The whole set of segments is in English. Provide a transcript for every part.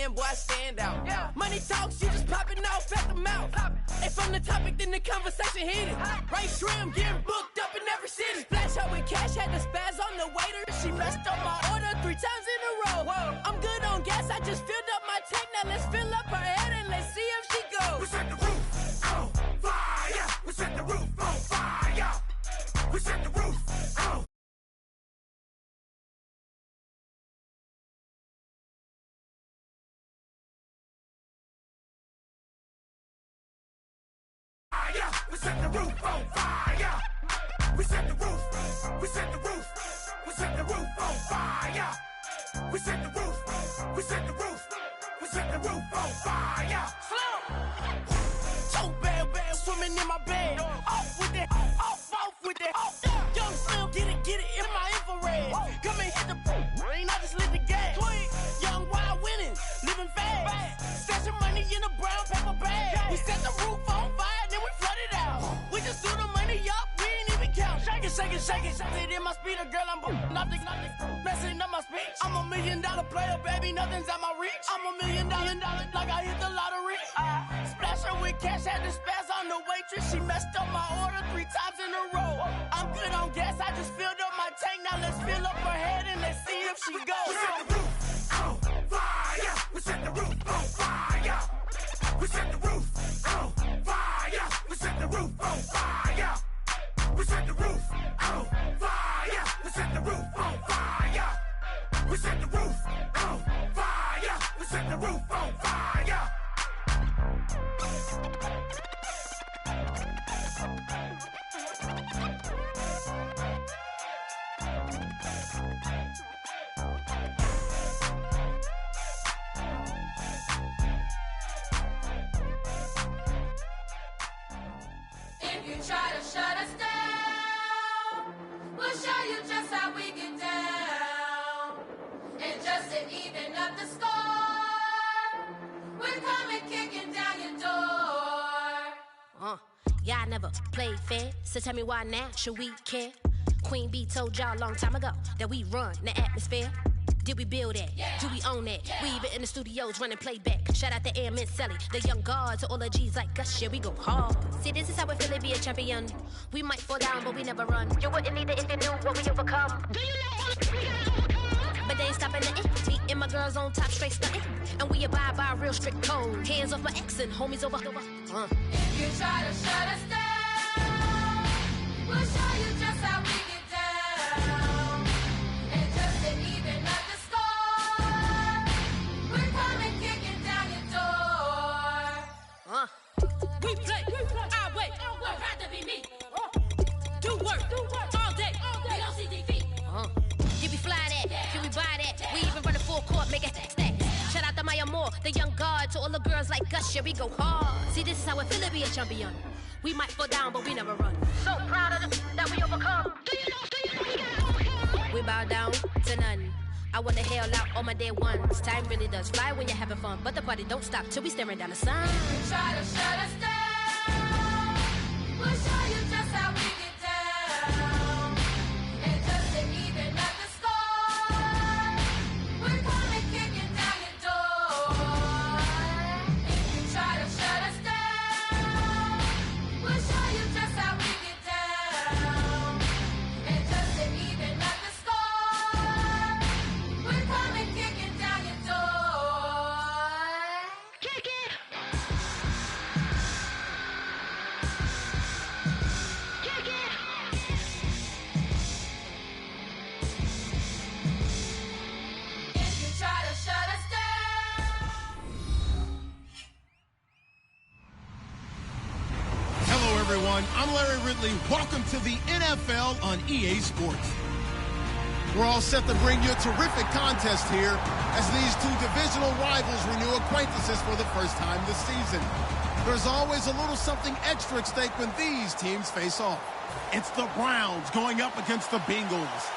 man, boy, I stand out. Yeah. Money talks, you just popping off at the mouth. And from the topic, then the conversation heated. Right shrimp, getting booked up in every city. Splash her with cash, had the spaz on the waiter. She messed up my order 3 times in a row. Whoa. I'm good on gas, I just filled up my tank. Now let's fill up her head and let's see if she goes. We set the roof on fire. We set the roof on fire. We set the roof on fire. We set the roof on fire. We set the roof. We set the roof. We set the roof on fire. We set the roof. We set the roof. We set the roof on fire. So bad, swimming in my bed. Off with it, off with it. Young Slim, get it in my infrared. Come and hit the rain, I just lit the gas. Young wild winning, living fast. Stashing money in a brown paper bag. We set the roof on fire, then we flood it out. We just threw the money up, we ain't even count. Shake it, shake it, shake it. Shake it in my speeder, girl, I'm nothing, messing up my speech. I'm $1 million player, baby, nothing's at my reach. I'm $1 million, like I hit the lottery. Splash her with cash, had the spaz on the waitress. She messed up my order 3 times in a row. I'm good on gas, I just filled up my tank. Now let's fill up her head and let's see if she goes. We set the roof on fire. We set the roof on fire. We set the roof on fire. We set the roof on fire. We set the roof on fire. We set the roof on fire. We set the roof on fire. We set the roof on fire. If you try to shut us down, we'll show you just how we get down. And just to even up the score, we're coming kicking down your door. Yeah, I never played fair, so tell me why now should we care? Queen Bee told y'all a long time ago that we run the atmosphere. Did we build that? Yeah. Do we own that? Yeah. We even in the studios running playback. Shout out to Airman Sally, the young guards, to all the G's like us. Yeah, we go hard. See, this is how we feel to be a champion. We might fall down, but we never run. You wouldn't need it if you knew what we overcome. Do you know all the we gotta overcome? But they ain't stopping nothing. Me and my girls on top, straight stunting. And we abide by a real strict code. Hands off my ex and homies over. If you try to shut us down, we'll show you just how we get down. And just to even up the score, we're coming kicking down your door. We play our way. Would rather be me. Do work all day. We don't see defeat. Did we fly that? Can we buy that? We even run a full court, make it stack. Shout out to Maya Moore, the young guard, to all the girls like us. Yeah, we go hard. See, this is how it feel to be a champion. We might fall down, but we never run. So proud of them that we overcome. Do you know we gotta overcome? We bow down to none. I wanna hail out all my day ones. Time really does fly when you're having fun, but the party don't stop till we staring down the sun. You try to shut us down, we'll show you just how we get down. And just to even up the score, we're coming kicking down your door. If you try to shut us down, we'll show you just how we get down. And just to even up the score, we're coming kicking down your door. Kick it! Kick it! If you try to shut us down. Hello, everyone. I'm Larry Ridley. Welcome to the NFL on EA Sports. We're all set to bring you a terrific contest here as these two divisional rivals renew acquaintances for the first time this season. There's always a little something extra at stake when these teams face off. It's the Browns going up against the Bengals.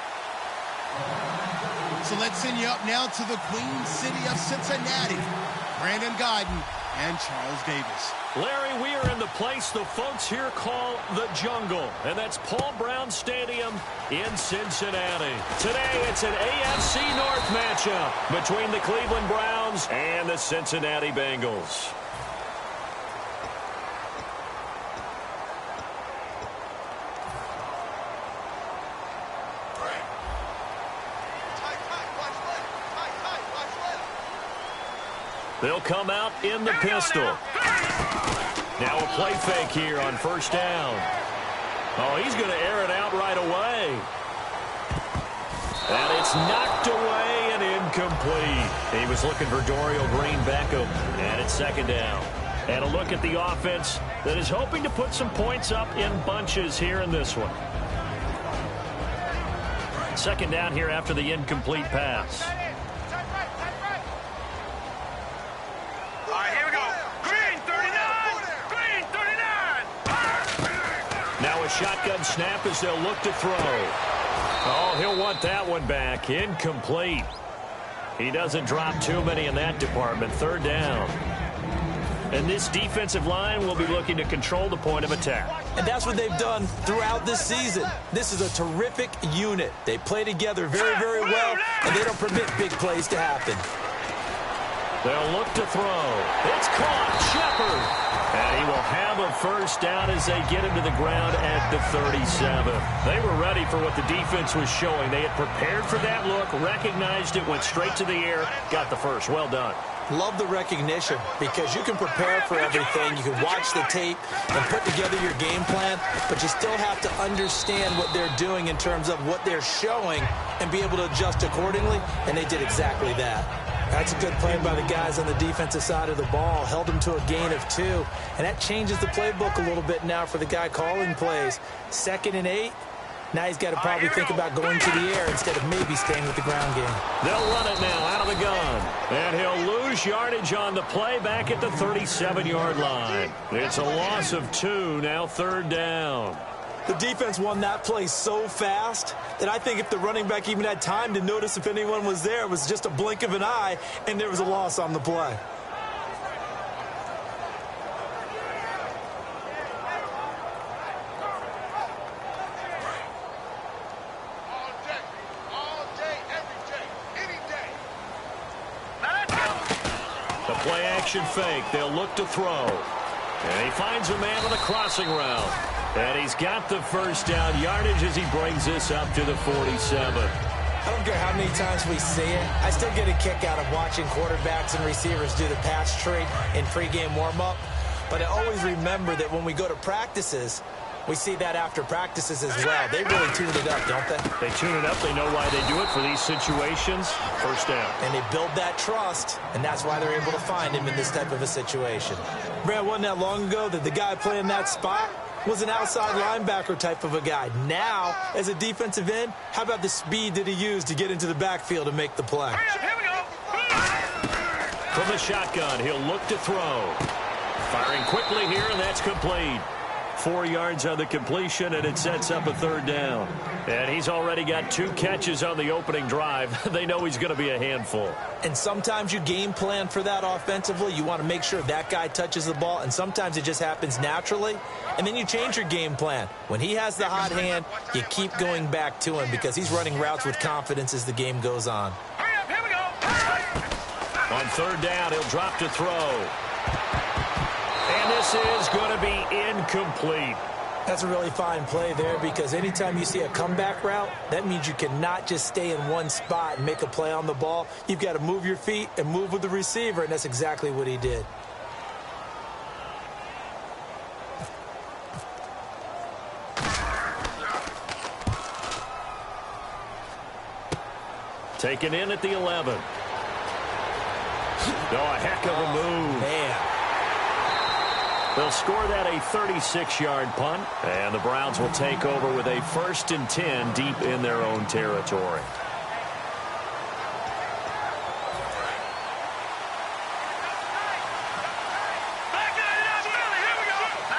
So let's send you up now to the Queen City of Cincinnati. Brandon Guyton and Charles Davis. Larry, we are in the place the folks here call the Jungle, and that's Paul Brown Stadium in Cincinnati. Today, it's an AFC North matchup between the Cleveland Browns and the Cincinnati Bengals. They'll come out in the pistol. Now a play fake here on first down. Oh, he's going to air it out right away. And it's knocked away and incomplete. He was looking for Dorial Green Beckham. And it's second down. And a look at the offense that is hoping to put some points up in bunches here in this one. Second down here after the incomplete pass. Shotgun snap as they'll look to throw. Oh, he'll want that one back. Incomplete. He doesn't drop too many in that department. Third down. And this defensive line will be looking to control the point of attack. And that's what they've done throughout this season. This is a terrific unit. They play together very, very well, and they don't permit big plays to happen. They'll look to throw. It's caught. Shepard. And he will have a first down as they get him to the ground at the 37. They were ready for what the defense was showing. They had prepared for that look, recognized it, went straight to the air, got the first. Well done. Love the recognition because you can prepare for everything. You can watch the tape and put together your game plan, but you still have to understand what they're doing in terms of what they're showing and be able to adjust accordingly, and they did exactly that. That's a good play by the guys on the defensive side of the ball. Held them to a gain of 2. And that changes the playbook a little bit now for the guy calling plays. 2nd and 8. Now he's got to probably think about going to the air instead of maybe staying with the ground game. They'll run it now out of the gun. And he'll lose yardage on the play back at the 37-yard line. It's a loss of 2, now third down. The defense won that play so fast that I think if the running back even had time to notice if anyone was there, it was just a blink of an eye, and there was a loss on the play. All day, every day, any day. The play action fake. They'll look to throw. And he finds a man on the crossing route. And he's got the first down yardage as he brings this up to the 47. I don't care how many times we see it. I still get a kick out of watching quarterbacks and receivers do the pass tree in pregame warm-up. But I always remember that when we go to practices, we see that after practices as well. They really tune it up, don't they? They tune it up. They know why they do it for these situations. First down. And they build that trust, and that's why they're able to find him in this type of a situation. Brad, wasn't that long ago that the guy playing that spot was an outside linebacker type of a guy. Now, as a defensive end, how about the speed that he used to get into the backfield and make the play? Here we go. From the shotgun, he'll look to throw. Firing quickly here, and that's complete. 4 yards on the completion, and it sets up a third down. And he's already got 2 catches on the opening drive. They know he's going to be a handful. And sometimes you game plan for that offensively. You want to make sure that guy touches the ball, and sometimes it just happens naturally. And then you change your game plan. When he has the hot hand, you keep going back to him because he's running routes with confidence as the game goes on. Hurry up, here we go. On third down, he'll drop to throw. And this is going to be incomplete. That's a really fine play there because anytime you see a comeback route, that means you cannot just stay in one spot and make a play on the ball. You've got to move your feet and move with the receiver, and that's exactly what he did. Taken in at the 11. Oh, a heck of a move. Man. They'll score that a 36-yard punt, and the Browns will take over with a 1st and 10 deep in their own territory.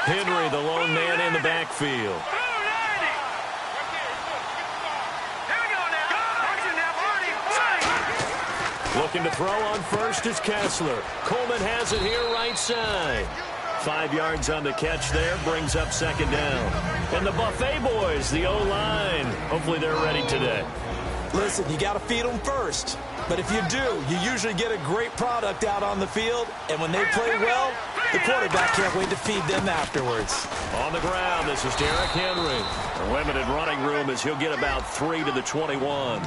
Henry, the lone man in the backfield. Looking to throw on first is Kessler. Coleman has it here right side. 5 yards on the catch there, brings up second down. And the Buffet boys, the O-line, hopefully they're ready today. Listen, you got to feed them first. But if you do, you usually get a great product out on the field. And when they play well, the quarterback can't wait to feed them afterwards. On the ground, this is Derrick Henry. A limited running room as he'll get about 3 to the 21.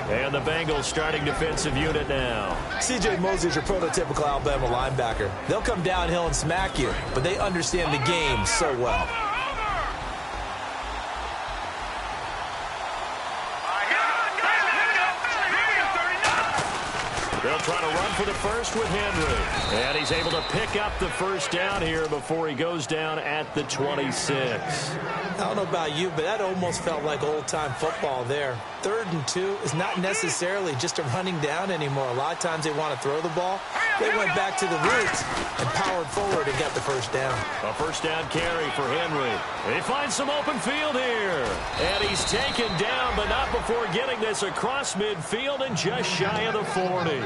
And the Bengals starting defensive unit now. C.J. Mosley's your prototypical Alabama linebacker. They'll come downhill and smack you, but they understand the game so well. They'll try to run for the first with Henry. And he's able to pick up the first down here before he goes down at the 26. I don't know about you, but that almost felt like old-time football there. 3rd and 2 is not necessarily just a running down anymore. A lot of times they want to throw the ball. They went back to the roots and powered forward and got the first down. A first down carry for Henry. He finds some open field here. And he's taken down, but not before getting this across midfield and just shy of the 40.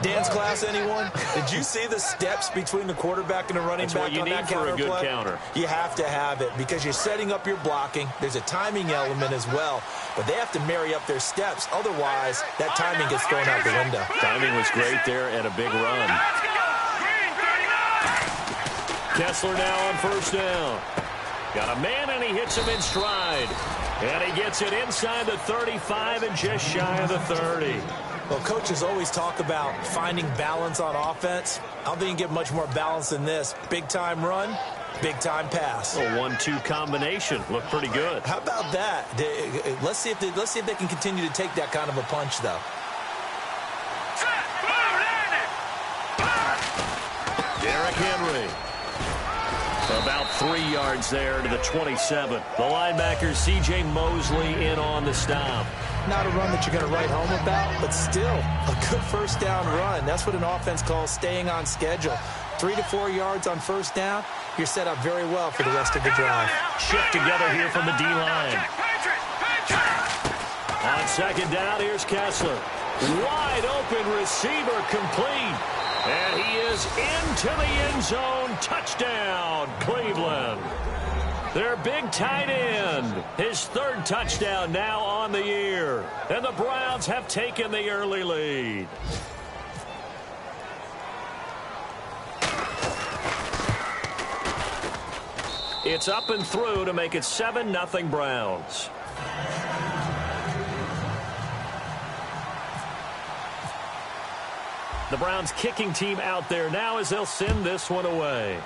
Dance class, anyone? Did you see the steps between the quarterback and the running back on that counter play? That's what you need for a good counter. You have to have it because you're setting up your blocking. There's a timing element as well, but they have to marry up their steps. Otherwise, that timing gets thrown out the window. Timing was great there and a big run. Kessler now on first down. Got a man, and he hits him in stride. And he gets it inside the 35 and just shy of the 30. Well, coaches always talk about finding balance on offense. I don't think you can get much more balance than this. Big-time run, big-time pass. A 1-2 combination. Looked pretty good. How about that? Let's see if they can continue to take that kind of a punch, though. Derrick Henry. About 3 yards there to the 27. The linebacker, C.J. Mosley, in on the stop. Not a run that you're going to write home about, but still a good first down run. That's what an offense calls staying on schedule. 3 to 4 yards on first down. You're set up very well for the rest of the drive. Shift together here from the D-line. On second down, here's Kessler. Wide open receiver complete. And he is into the end zone. Touchdown, Cleveland. Their big tight end. His 3rd touchdown now on the year. And the Browns have taken the early lead. It's up and through to make it 7-0 Browns. The Browns kicking team out there now as they'll send this one away.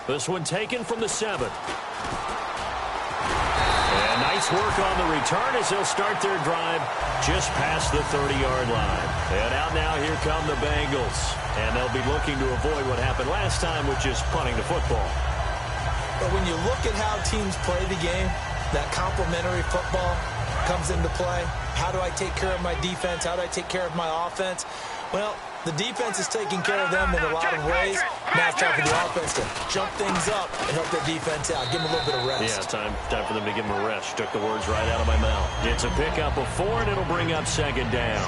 This one taken from the 7. And nice work on the return as they'll start their drive just past the 30-yard line. And out now, here come the Bengals. And they'll be looking to avoid what happened last time, which is punting the football. But when you look at how teams play the game, that complementary football comes into play. How do I take care of my defense? How do I take care of my offense? Well, the defense is taking care of them in a lot of ways. Now it's time for the offense to jump things up and help their defense out. Give them a little bit of rest. Yeah, time for them to give them a rest. Took the words right out of my mouth. It's a pickup of 4, and it'll bring up second down.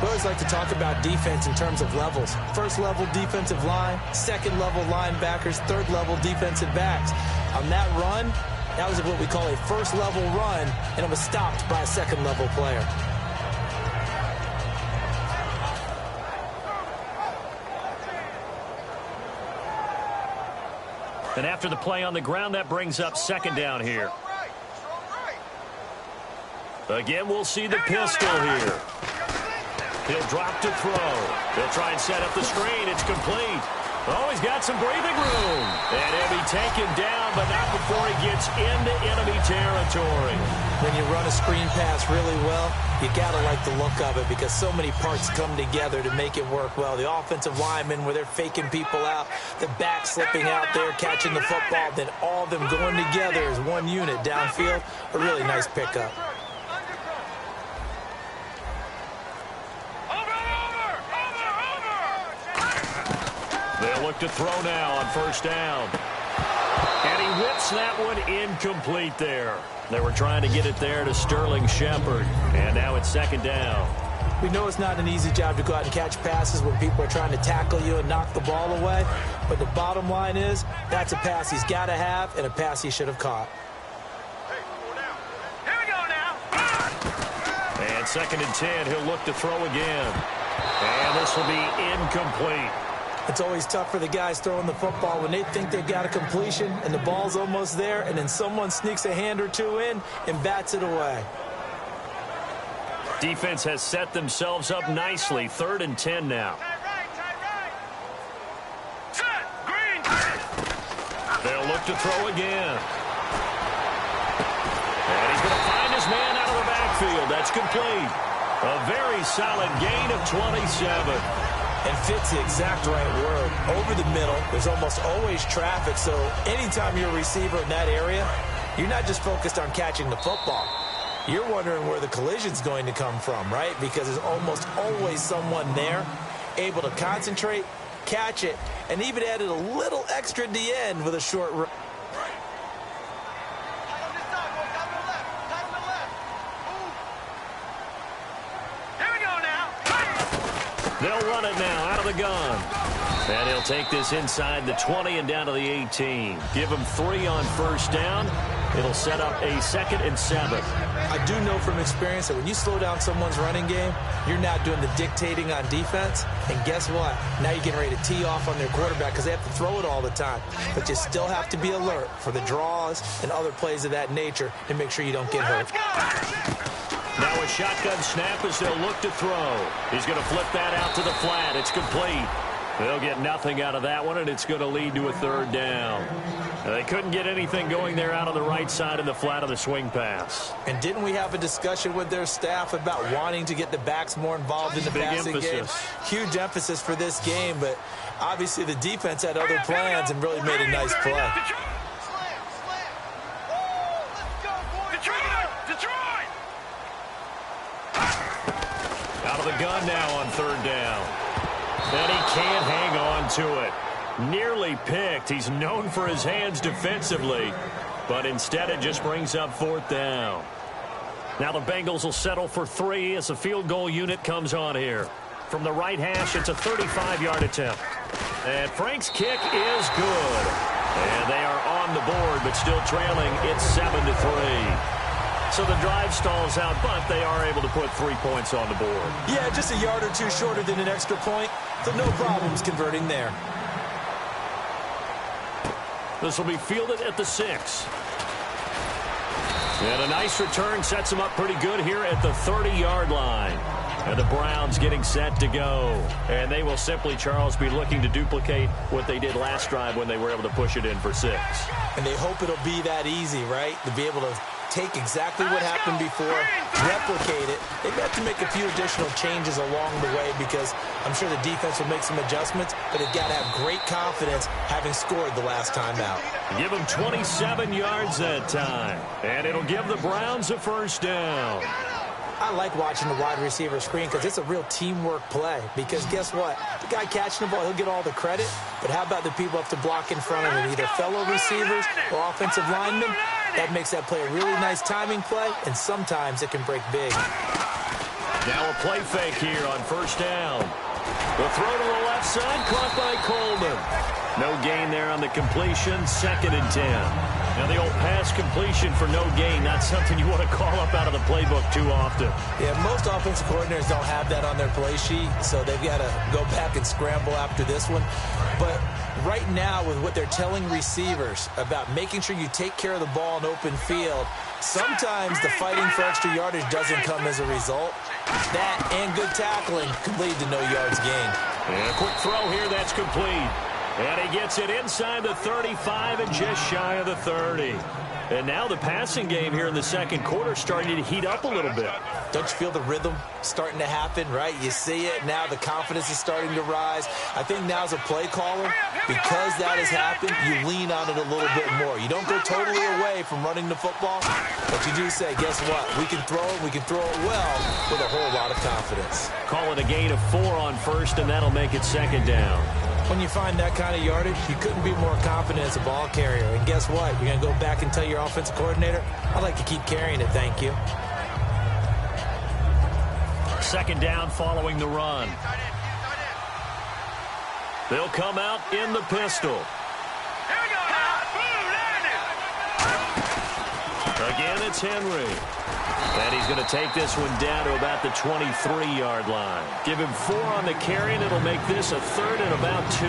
We always like to talk about defense in terms of levels. First level defensive line, second level linebackers, third level defensive backs. On that run, that was what we call a first level run, and it was stopped by a second level player. And after the play on the ground, that brings up second down here. Again, we'll see the pistol here. He'll drop to throw. He'll try and set up the screen. It's complete. Oh, he's got some breathing room. And he'll be taken down, but not before he gets into enemy territory. When you run a screen pass really well, you got to like the look of it because so many parts come together to make it work well. The offensive linemen, where they're faking people out, the back slipping out there, catching the football, then all of them going together as one unit downfield. A really nice pickup. They'll look to throw now on first down. And he whips that one incomplete there. They were trying to get it there to Sterling Shepard. And now it's second down. We know it's not an easy job to go out and catch passes when people are trying to tackle you and knock the ball away. But the bottom line is, that's a pass he's got to have and a pass he should have caught. Here we go now. And second and 10, he'll look to throw again. And this will be incomplete. It's always tough for the guys throwing the football when they think they've got a completion and the ball's almost there, and then someone sneaks a hand or two in and bats it away. Defense has set themselves up nicely. 3rd and 10 now. Set, green. They'll look to throw again. And he's going to find his man out of the backfield. That's complete. A very solid gain of 27. And fits the exact right word. Over the middle, there's almost always traffic, so anytime you're a receiver in that area, you're not just focused on catching the football. You're wondering where the collision's going to come from, right? Because there's almost always someone there able to concentrate, catch it, and even added a little extra at the end with a short run. They'll run it now out of the gun. And he'll take this inside the 20 and down to the 18. Give him 3 on first down. It'll set up a 2nd and 7. I do know from experience that when you slow down someone's running game, you're not doing the dictating on defense. And guess what? Now you're getting ready to tee off on their quarterback because they have to throw it all the time. But you still have to be alert for the draws and other plays of that nature to make sure you don't get hurt. Now a shotgun snap as they'll look to throw. He's going to flip that out to the flat. It's complete. They'll get nothing out of that one, and it's going to lead to a 3rd down. Now, they couldn't get anything going there out on the right side of the flat of the swing pass. And didn't we have a discussion with their staff about wanting to get the backs more involved in the passing game? Huge emphasis for this game, but obviously the defense had other plans and really made a nice play. Out of the gun now on 3rd down. And he can't hang on to it. Nearly picked. He's known for his hands defensively, but instead it just brings up 4th down. Now the Bengals will settle for 3 as the field goal unit comes on here. From the right hash, it's a 35-yard attempt. And Frank's kick is good. And they are on the board, but still trailing. It's 7-3. So the drive stalls out, but they are able to put 3 points on the board. Yeah, just a yard or two shorter than an extra point, so no problems converting there. This will be fielded at the 6. And a nice return sets them up pretty good here at the 30-yard line. And the Browns getting set to go. And they will simply, Charles, be looking to duplicate what they did last drive when they were able to push it in for 6. And they hope it'll be that easy, right? To be able to take exactly what happened before, replicate it. They've got to make a few additional changes along the way because I'm sure the defense will make some adjustments, but they've got to have great confidence having scored the last time out. Give them 27 yards that time, and it'll give the Browns a 1st down. I like watching the wide receiver screen because it's a real teamwork play. Because guess what? The guy catching the ball, he'll get all the credit. But how about the people up to block in front of him, either fellow receivers or offensive linemen? That makes that play a really nice timing play, and sometimes it can break big. Now a play fake here on 1st down. The throw to the left side, caught by Coleman. No gain there on the completion, 2nd and 10. Now the old pass completion for no gain, not something you want to call up out of the playbook too often. Yeah, most offensive coordinators don't have that on their play sheet, so they've got to go back and scramble after this one. But right now, with what they're telling receivers about making sure you take care of the ball in open field, sometimes the fighting for extra yardage doesn't come as a result. That and good tackling can lead to no yards gained. And a quick throw here, that's complete. And he gets it inside the 35 and just shy of the 30. And now the passing game here in the 2nd quarter starting to heat up a little bit. Don't you feel the rhythm starting to happen, right? You see it. Now the confidence is starting to rise. I think now as a play caller, because that has happened, you lean on it a little bit more. You don't go totally away from running the football, but you do say, guess what? We can throw it. We can throw it well with a whole lot of confidence. Call it a gain of 4 on 1st, and that'll make it 2nd down. When you find that kind of yardage, you couldn't be more confident as a ball carrier. And guess what? You're going to go back and tell your offensive coordinator, I'd like to keep carrying it, thank you. Second down following the run. They'll come out in the pistol. Again, it's Henry. And he's going to take this one down to about the 23-yard line. Give him 4 on the carry, and it'll make this a 3rd and about 2.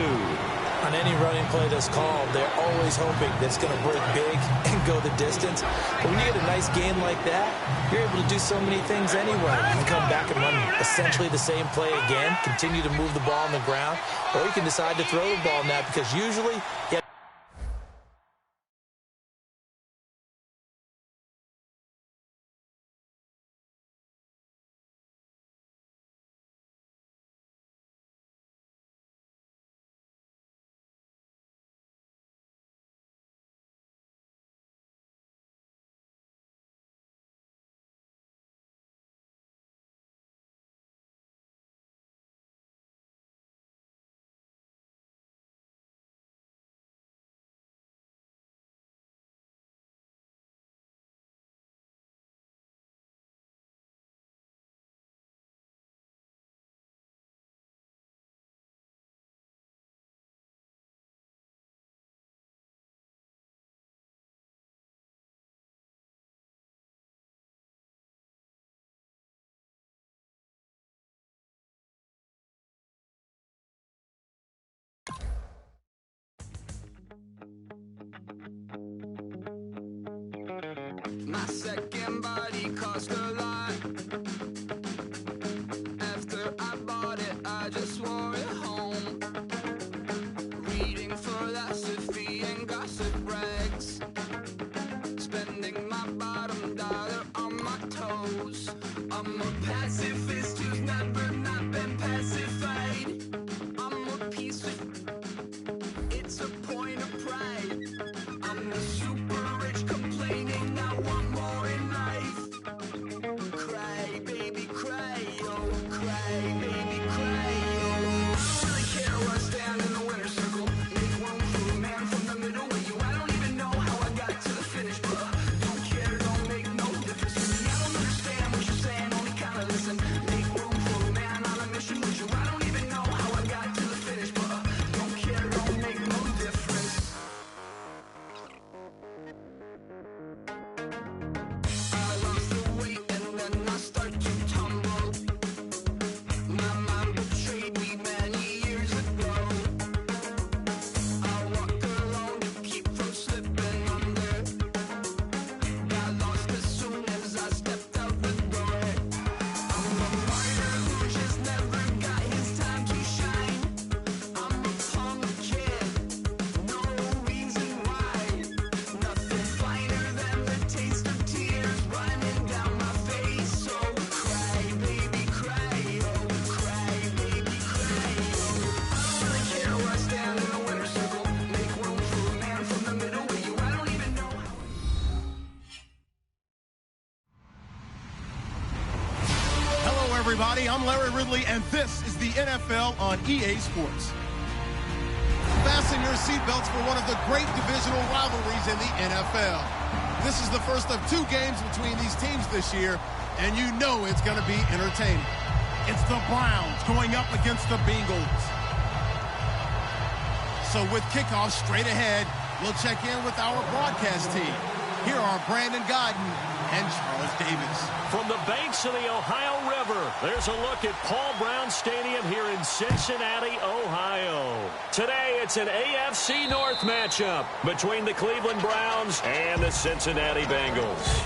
On any running play that's called, they're always hoping that it's going to break big and go the distance. But when you get a nice game like that, you're able to do so many things anyway. You can come back and run essentially the same play again, continue to move the ball on the ground, or you can decide to throw the ball now because usually you have My second body cost a lot. After I bought it, I just wore it home. Reading philosophy and gossip rags. Spending my bottom dollar on my toes. I'm a pacifist who's never not been pacified. I'm a piece of... It's a point of pride. I'm the super rich complaining I want more in life. Cry, baby, cry, oh, cry, baby, cry, oh. Really care where I stand in the winner's circle. Make room for a man from the middle with you. I don't even know how I got to the finish, but don't care, don't make no difference to me. I don't understand what you're saying, only kinda listen. Make room for a man on a mission with you. I don't even know how I got to the finish, but don't care, don't make no difference. I lost the weight and then I start to tumble. My mind betrayed me many years ago. I walk alone to keep from slipping under. Got lost as soon as I stepped out the door. I'm a martyr who just never got his time to shine. I'm a punk kid, no reason why. Nothing finer than the taste of tears running down my face. So cry, baby, cry, oh, cry, baby, cry, oh. I don't really care where I stand in the winner's circle. Make room for a man from the middle with you. I don't even know how. Hello, everybody. I'm Larry Ridley, and this is the NFL on EA Sports. Fasten your seatbelts for one of the great divisional rivalries in the NFL. This is the first of 2 games between these teams this year, and you know it's going to be entertaining. It's the Browns going up against the Bengals. So with kickoff straight ahead, we'll check in with our broadcast team. Here are Brandon Godden and Charles Davis. From the banks of the Ohio River, there's a look at Paul Brown Stadium here in Cincinnati, Ohio. Today, it's an AFC North matchup between the Cleveland Browns and the Cincinnati Bengals.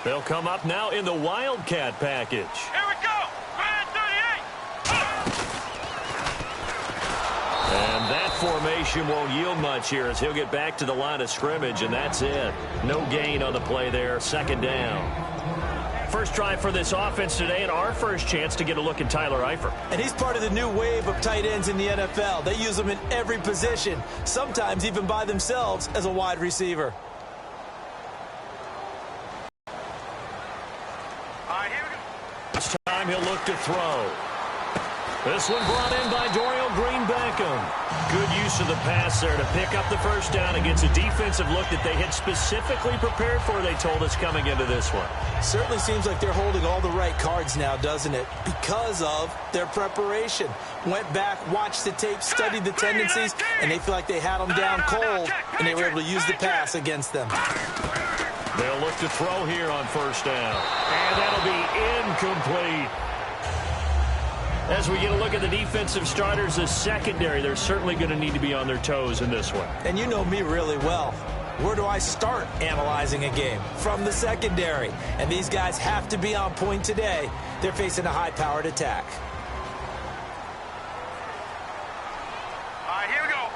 They'll come up now in the Wildcat package. Here we go! Grand 38! And that formation won't yield much here as he'll get back to the line of scrimmage, and that's it. No gain on the play there, second down. First drive for this offense today, and our first chance to get a look at Tyler Eifert. And he's part of the new wave of tight ends in the NFL. They use them in every position, sometimes even by themselves as a wide receiver. This time he'll look to throw. This one brought in by Dorial Green-Beckham. Good use of the pass there to pick up the first down against a defensive look that they had specifically prepared for, they told us, coming into this one. Certainly seems like they're holding all the right cards now, doesn't it? Because of their preparation. Went back, watched the tape, studied the tendencies, and they feel like they had them down cold, and they were able to use the pass against them. They'll look to throw here on first down. And that'll be incomplete. As we get a look at the defensive starters, the secondary, they're certainly going to need to be on their toes in this one. And you know me really well. Where do I start analyzing a game? From the secondary. And these guys have to be on point today. They're facing a high-powered attack. All right, here we go.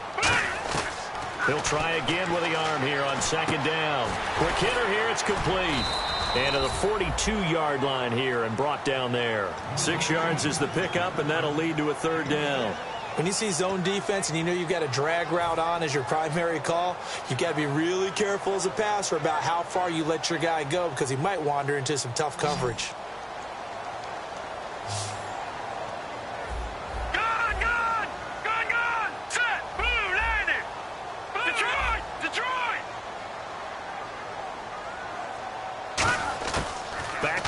He'll try again with the arm here on second down. Quick hitter here, it's complete. And to the 42-yard line here and brought down there. 6 yards is the pickup, and that'll lead to a third down. When you see zone defense and you know you've got a drag route on as your primary call, you've got to be really careful as a passer about how far you let your guy go because he might wander into some tough coverage.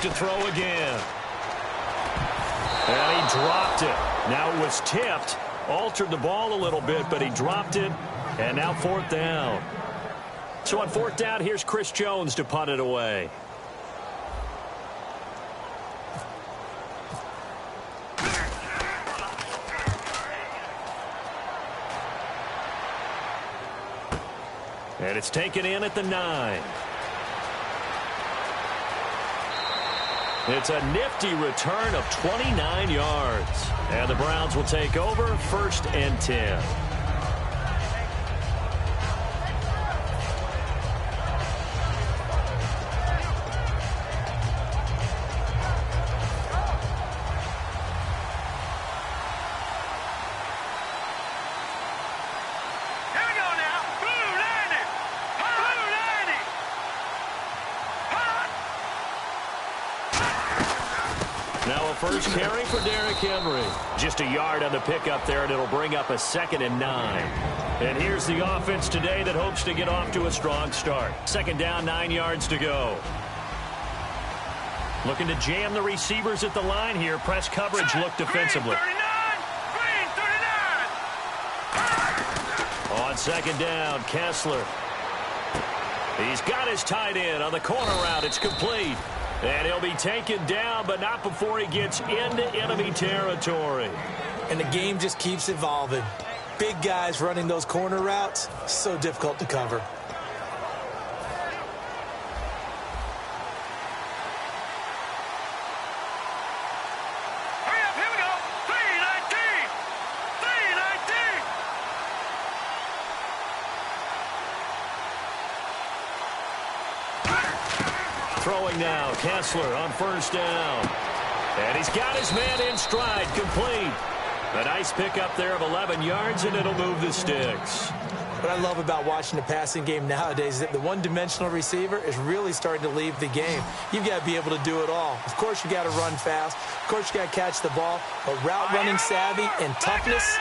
To throw again. And he dropped it. Now it was tipped. Altered the ball a little bit, but he dropped it. And now fourth down. So on fourth down, here's Chris Jones to punt it away. And it's taken in at the 9. It's a nifty return of 29 yards. And the Browns will take over 1st and 10. First carry for Derrick Henry. Just a yard on the pickup there, and it'll bring up a 2nd and 9. And here's the offense today that hopes to get off to a strong start. 2nd down, 9 yards to go. Looking to jam the receivers at the line here. Press coverage look defensively. On 2nd down, Kessler. He's got his tight end on the corner route. It's complete. And he'll be taken down, but not before he gets into enemy territory. And the game just keeps evolving. Big guys running those corner routes, so difficult to cover. Hurry up, here we go. 319. 319. Throwing now, Kessler on first down. And he's got his man in stride, complete. A nice pickup there of 11 yards, and it'll move the sticks. What I love about watching the passing game nowadays is that the one-dimensional receiver is really starting to leave the game. You've got to be able to do it all. Of course, you got to run fast. Of course, you got to catch the ball. But route running savvy and toughness,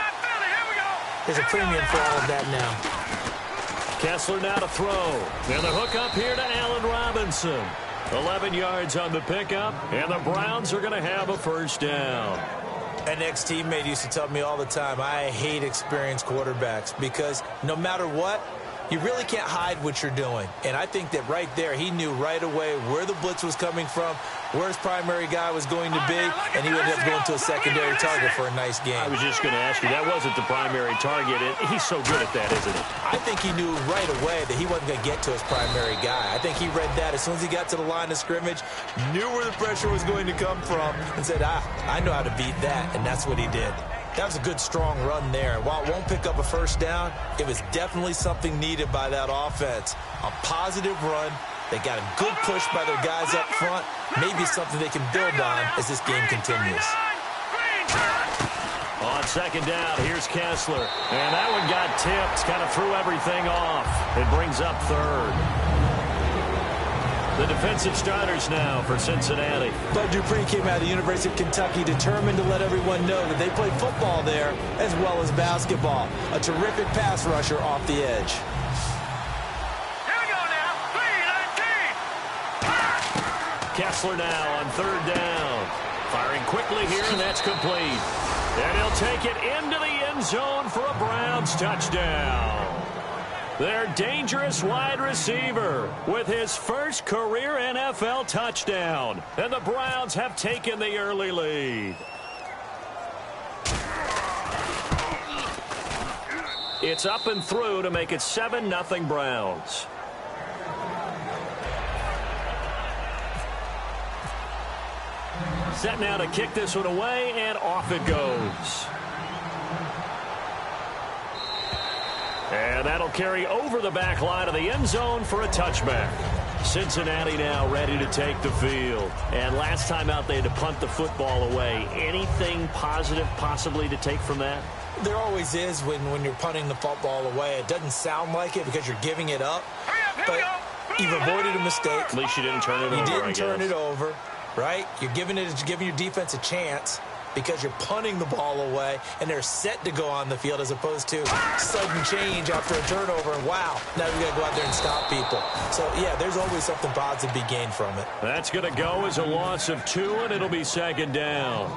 there's a premium for all of that now. Kessler now to throw. And the hook up here to Allen Robinson. 11 yards on the pickup, and the Browns are going to have a first down. An ex-teammate used to tell me all the time, I hate experienced quarterbacks because no matter what, you really can't hide what you're doing. And I think that right there, he knew right away where the blitz was coming from, where his primary guy was going to be, and he ended up going to a secondary target for a nice game. I was just going to ask you, that wasn't the primary target. He's so good at that, isn't he? I think he knew right away that he wasn't going to get to his primary guy. I think he read that as soon as he got to the line of scrimmage, knew where the pressure was going to come from, and said, I know how to beat that, and that's what he did. That was a good, strong run there. While it won't pick up a first down, it was definitely something needed by that offense. A positive run They got a good push by their guys up front. Maybe something they can build on as this game continues. On second down, here's Kessler. And that one got tipped, kind of threw everything off. It brings up third. The defensive starters now for Cincinnati. Bud Dupree came out of the University of Kentucky determined to let everyone know that they play football there as well as basketball. A terrific pass rusher off the edge. Here we go now. 3-19. Kessler now on third down. Firing quickly here, and that's complete. And he'll take it into the end zone for a Browns touchdown. Their dangerous wide receiver with his first career NFL touchdown. And the Browns have taken the early lead. It's up and through to make it 7-0 Browns. Set now to kick this one away, and off it goes. And that'll carry over the back line of the end zone for a touchback. Cincinnati now ready to take the field. And last time out, they had to punt the football away. Anything positive possibly to take from that? There always is when you're punting the football away. It doesn't sound like it because you're giving it up. But you've avoided a mistake. At least you didn't turn it over, You didn't turn it over, right? You're giving your defense a chance because you're punting the ball away, and they're set to go on the field as opposed to sudden change after a turnover. And wow, now we got to go out there and stop people. So, yeah, there's always something positive to be gained from it. That's going to go as a loss of 2, and it'll be second down.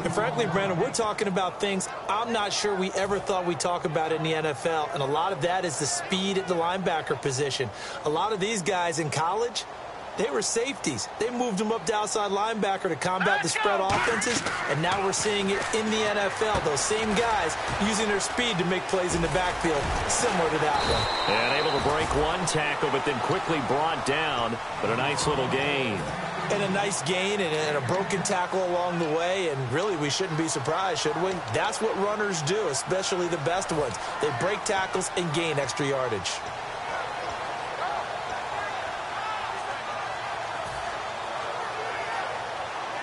And frankly, Brandon, we're talking about things I'm not sure we ever thought we'd talk about in the NFL, and a lot of that is the speed at the linebacker position. A lot of these guys in college, they were safeties. They moved them up to outside linebacker to combat the spread offenses, and now we're seeing it in the NFL. Those same guys using their speed to make plays in the backfield, similar to that one. And able to break one tackle, but then quickly brought down, but a nice little gain. And a nice gain and a broken tackle along the way, and really we shouldn't be surprised, should we? That's what runners do, especially the best ones. They break tackles and gain extra yardage.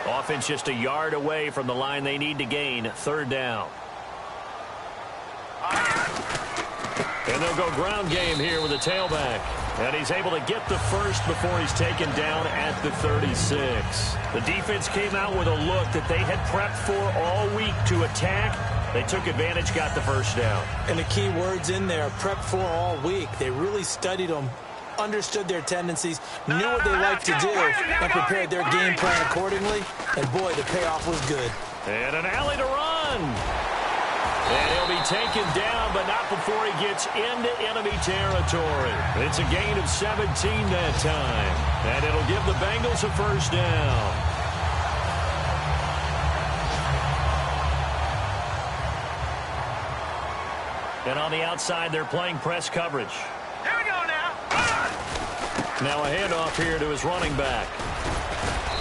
Offense just a yard away from the line they need to gain. Third down. And they'll go ground game here with a tailback. And he's able to get the first before he's taken down at the 36. The defense came out with a look that they had prepped for all week to attack. They took advantage, got the first down. And the key words in there, prepped for all week. They really studied them, understood their tendencies, knew what they like to do, and prepared their game plan accordingly. And, boy, the payoff was good. And an alley to run. And he'll be taken down, but not before he gets into enemy territory. It's a gain of 17 that time. And it'll give the Bengals a first down. And on the outside, they're playing press coverage. Here we go now. Now a handoff here to his running back.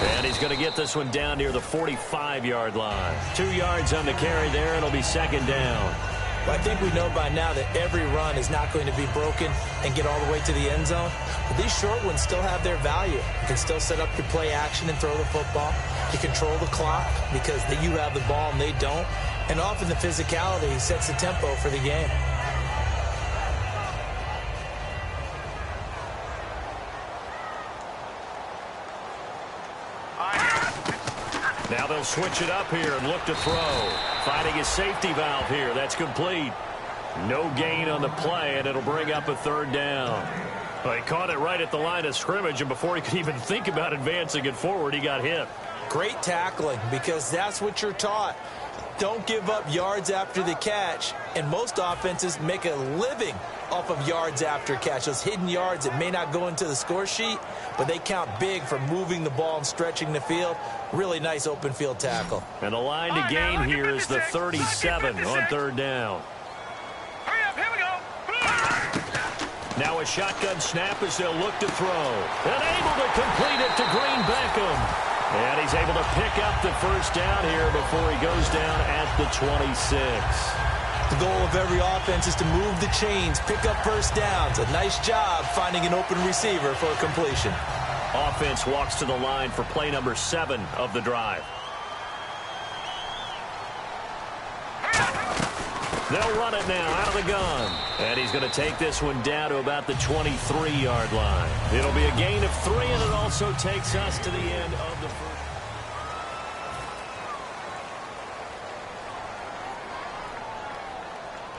And he's going to get this one down near the 45-yard line. 2 yards on the carry there, and it'll be second down. Well, I think we know by now that every run is not going to be broken and get all the way to the end zone. But these short ones still have their value. You can still set up your play action and throw the football. You control the clock because you have the ball and they don't. And often the physicality sets the tempo for the game. Now they'll switch it up here and look to throw. Finding his safety valve here. That's complete. No gain on the play, and it'll bring up a third down. Well, he caught it right at the line of scrimmage, and before he could even think about advancing it forward, he got hit. Great tackling, because that's what you're taught. Don't give up yards after the catch, and most offenses make a living off of yards after catch. Those hidden yards that may not go into the score sheet, but they count big for moving the ball and stretching the field. Really nice open field tackle. And the line to gain here is the 37 on third down. Hurry up, here we go. Now a shotgun snap as they'll look to throw. And able to complete it to Green Beckham. And he's able to pick up the first down here before he goes down at the 26. The goal of every offense is to move the chains, pick up first downs. A nice job finding an open receiver for a completion. Offense walks to the line for play number 7 of the drive. They'll run it now out of the gun. And he's going to take this one down to about the 23-yard line. It'll be a gain of 3, and it also takes us to the end of the first.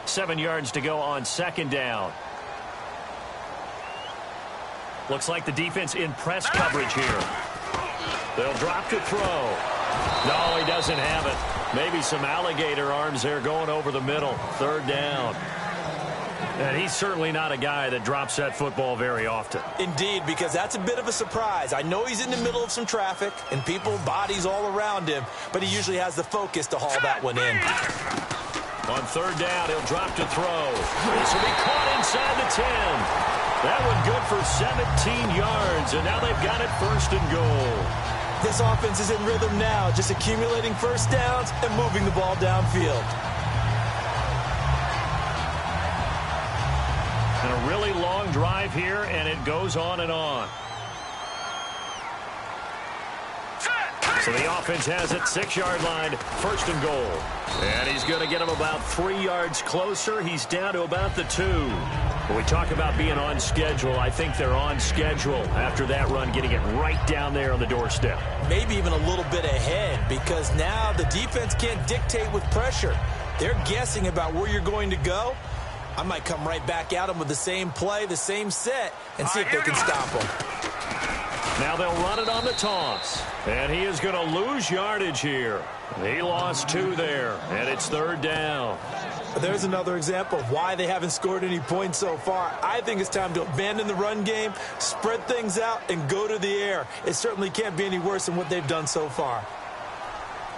Seven yards to go on second down. Looks like the defense in press coverage here. They'll drop to throw. No, he doesn't have it. Maybe some alligator arms there going over the middle. Third down. And he's certainly not a guy that drops that football very often. Indeed, because that's a bit of a surprise. I know he's in the middle of some traffic and people, bodies all around him, but he usually has the focus to haul that one in. On third down, he'll drop to throw. This will be caught inside the 10. That one good for 17 yards, and now they've got it first and goal. This offense is in rhythm now, just accumulating first downs and moving the ball downfield. And a really long drive here, and it goes on and on. So the offense has it, 6-yard line, first and goal. And he's going to get him about 3 yards closer. He's down to about the 2. When we talk about being on schedule, I think they're on schedule after that run, getting it right down there on the doorstep. Maybe even a little bit ahead, because now the defense can't dictate with pressure. They're guessing about where you're going to go. I might come right back at them with the same play, the same set, and see if they can stop them. Now they'll run it on the toss. And he is going to lose yardage here. He lost 2 there, and it's third down. There's another example of why they haven't scored any points so far. I think it's time to abandon the run game, spread things out, and go to the air. It certainly can't be any worse than what they've done so far. All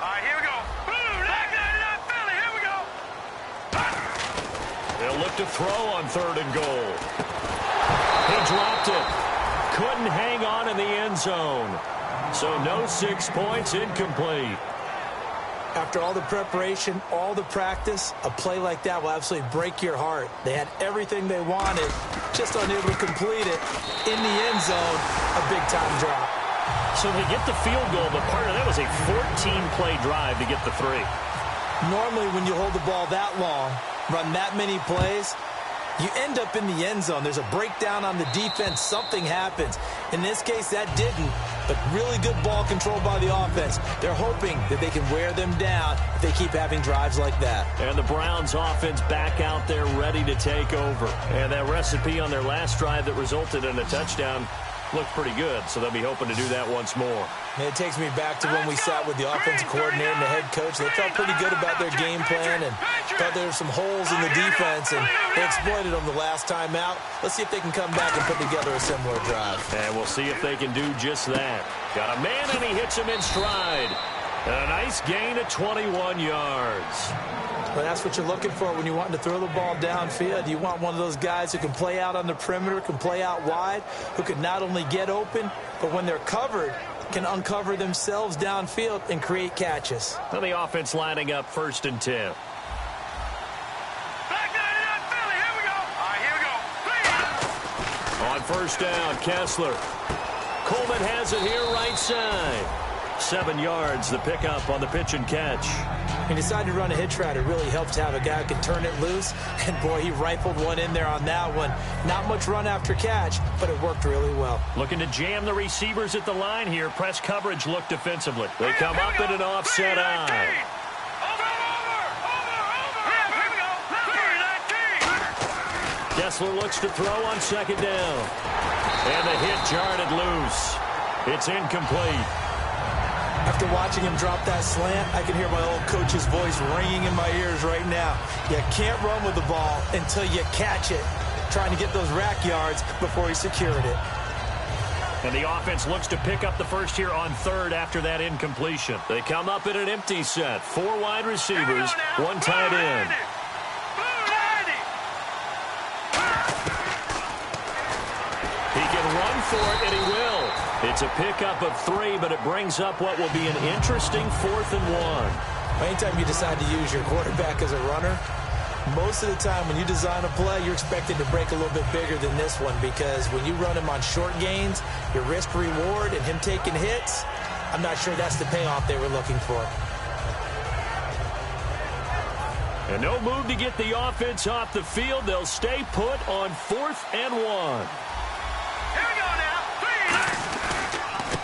right, here we go. Philly, here we go. They'll look to throw on third and goal. He dropped it. Couldn't hang on in the end zone. So no 6 points, incomplete. After all the preparation, all the practice, a play like that will absolutely break your heart. They had everything they wanted, just unable to complete it. In the end zone, a big-time drop. So they get the field goal, but part of that was a 14-play drive to get the 3. Normally, when you hold the ball that long, run that many plays, you end up in the end zone. There's a breakdown on the defense. Something happens. In this case, that didn't, but really good ball control by the offense. They're hoping that they can wear them down if they keep having drives like that. And the Browns offense back out there ready to take over. And that recipe on their last drive that resulted in a touchdown looked pretty good, so they'll be hoping to do that once more. And it takes me back to when we sat with the offensive coordinator and the head coach. They felt pretty good about their game plan and thought there were some holes in the defense, and they exploited them the last time out. Let's see if they can come back and put together a similar drive. And we'll see if they can do just that. Got a man, and he hits him in stride. And a nice gain of 21 yards. But that's what you're looking for when you want to throw the ball downfield. You want one of those guys who can play out on the perimeter, can play out wide, who can not only get open, but when they're covered, can uncover themselves downfield and create catches. And the offense lining up first and 10. On first down, Kessler. Coleman has it here right side. 7 yards, the pickup on the pitch and catch. He decided to run a hitch route. It really helps to have a guy who can turn it loose. And, boy, he rifled one in there on that one. Not much run after catch, but it worked really well. Looking to jam the receivers at the line here. Press coverage look defensively. They come up in an offset eye. Kessler looks to throw on second down. And the hit jarred it loose. It's incomplete. After watching him drop that slant, I can hear my old coach's voice ringing in my ears right now. You can't run with the ball until you catch it. Trying to get those rack yards before he secured it. And the offense looks to pick up the first here on third after that incompletion. They come up in an empty set. 4 wide receivers, 1 tight end. He can run for it, and he will. It's a pickup of 3, but it brings up what will be an interesting 4th and 1. Anytime you decide to use your quarterback as a runner, Most of the time when you design a play, you're expected to break a little bit bigger than this one, because when you run him on short gains, your risk-reward and him taking hits, I'm not sure that's the payoff they were looking for. And no move to get the offense off the field. They'll stay put on 4th and 1. Here we go now.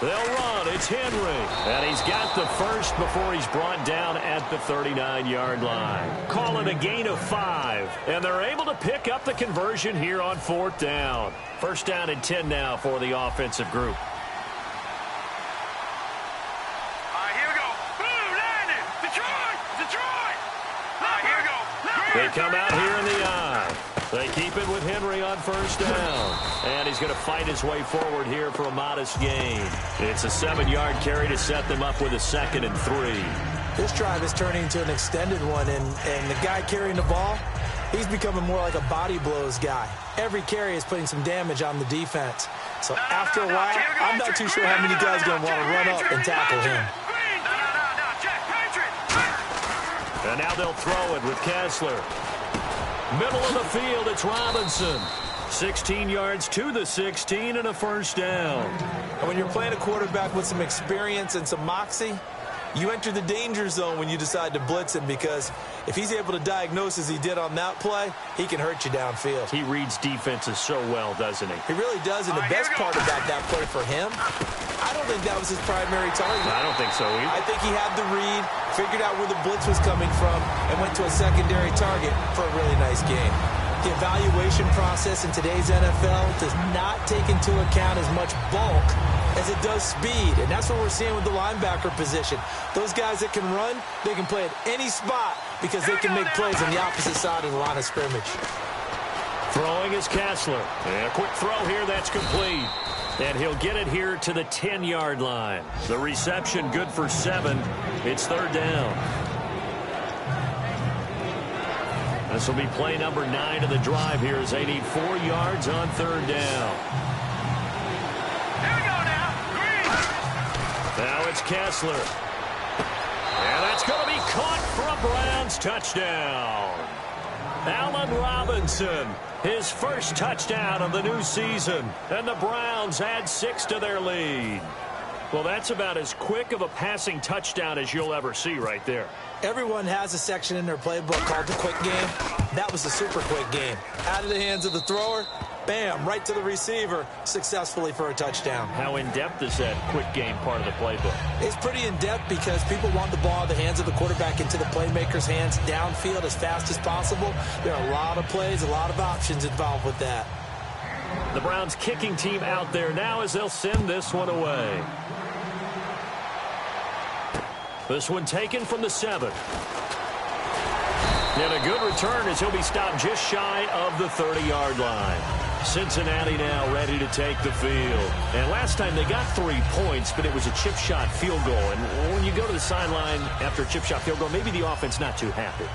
3. They'll run. It's Henry. And he's got the first before he's brought down at the 39-yard line. Call it a gain of 5. And they're able to pick up the conversion here on 4th down. First down and 10 now for the offensive group. Here we go. Boom, landed. Detroit. Here we go. They come out here in the eye. They keep it with Henry on first down. And he's going to fight his way forward here for a modest gain. It's a 7-yard carry to set them up with a 2nd and 3. This drive is turning into an extended one, and the guy carrying the ball, he's becoming more like a body blows guy. Every carry is putting some damage on the defense. So after a while, I'm not too sure how many guys are going to want to run up and tackle him. And now they'll throw it with Kessler. Middle of the field, it's Robinson. 16 yards to the 16 and a first down. And when you're playing a quarterback with some experience and some moxie, you enter the danger zone when you decide to blitz him, because if he's able to diagnose as he did on that play, he can hurt you downfield. He reads defenses so well, doesn't he? He really does, and the best part about that play for him, I don't think that was his primary target. I don't think so either. I think he had the read, figured out where the blitz was coming from, and went to a secondary target for a really nice game. The evaluation process in today's NFL does not take into account as much bulk as it does speed, and that's what we're seeing with the linebacker position. Those guys that can run, they can play at any spot because they can make plays on the opposite side of the line of scrimmage. Throwing is Kessler. And a quick throw here, that's complete. And he'll get it here to the 10-yard line. The reception good for 7. It's 3rd down. This will be play number 9 of the drive here as they need 4 yards on 3rd down. Here we go now. Now it's Kessler. And that's going to be caught for a Browns touchdown. Allen Robinson, his first touchdown of the new season. And the Browns add 6 to their lead. Well, that's about as quick of a passing touchdown as you'll ever see right there. Everyone has a section in their playbook called the quick game. That was a super quick game. Out of the hands of the thrower, bam, right to the receiver, successfully for a touchdown. How in-depth is that quick game part of the playbook? It's pretty in-depth because people want the ball in the hands of the quarterback into the playmaker's hands downfield as fast as possible. There are a lot of plays, a lot of options involved with that. The Browns kicking team out there now as they'll send this one away. This one taken from the 7. And a good return as he'll be stopped just shy of the 30-yard line. Cincinnati now ready to take the field. And last time they got 3 points, but it was a chip shot field goal. And when you go to the sideline after a chip shot field goal, maybe the offense not too happy.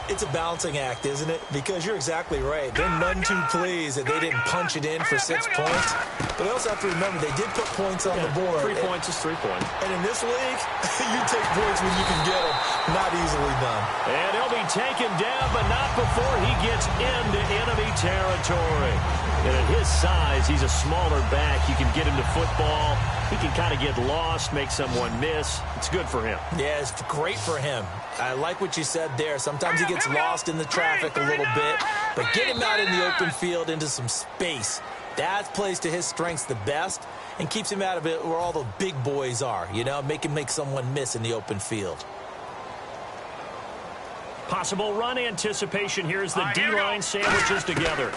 It's a balancing act, isn't it? Because you're exactly right. They're none too pleased that they didn't punch it in for 6 points. But I also have to remember they did put points on the board. 3 points is 3 points. And in this league, you take points when you can get them. Not easily done. And he'll be taken down, but not before he gets into enemy territory. And at his size, he's a smaller back. You can get him to football. He can kind of get lost, make someone miss. It's good for him. Yeah, it's great for him. I like what you said there. Sometimes he gets lost in the traffic a little bit, but get him out in the open field into some space. That plays to his strengths the best and keeps him out of it where all the big boys are, you know, make him make someone miss in the open field. Possible run anticipation here as the D-line sandwiches together.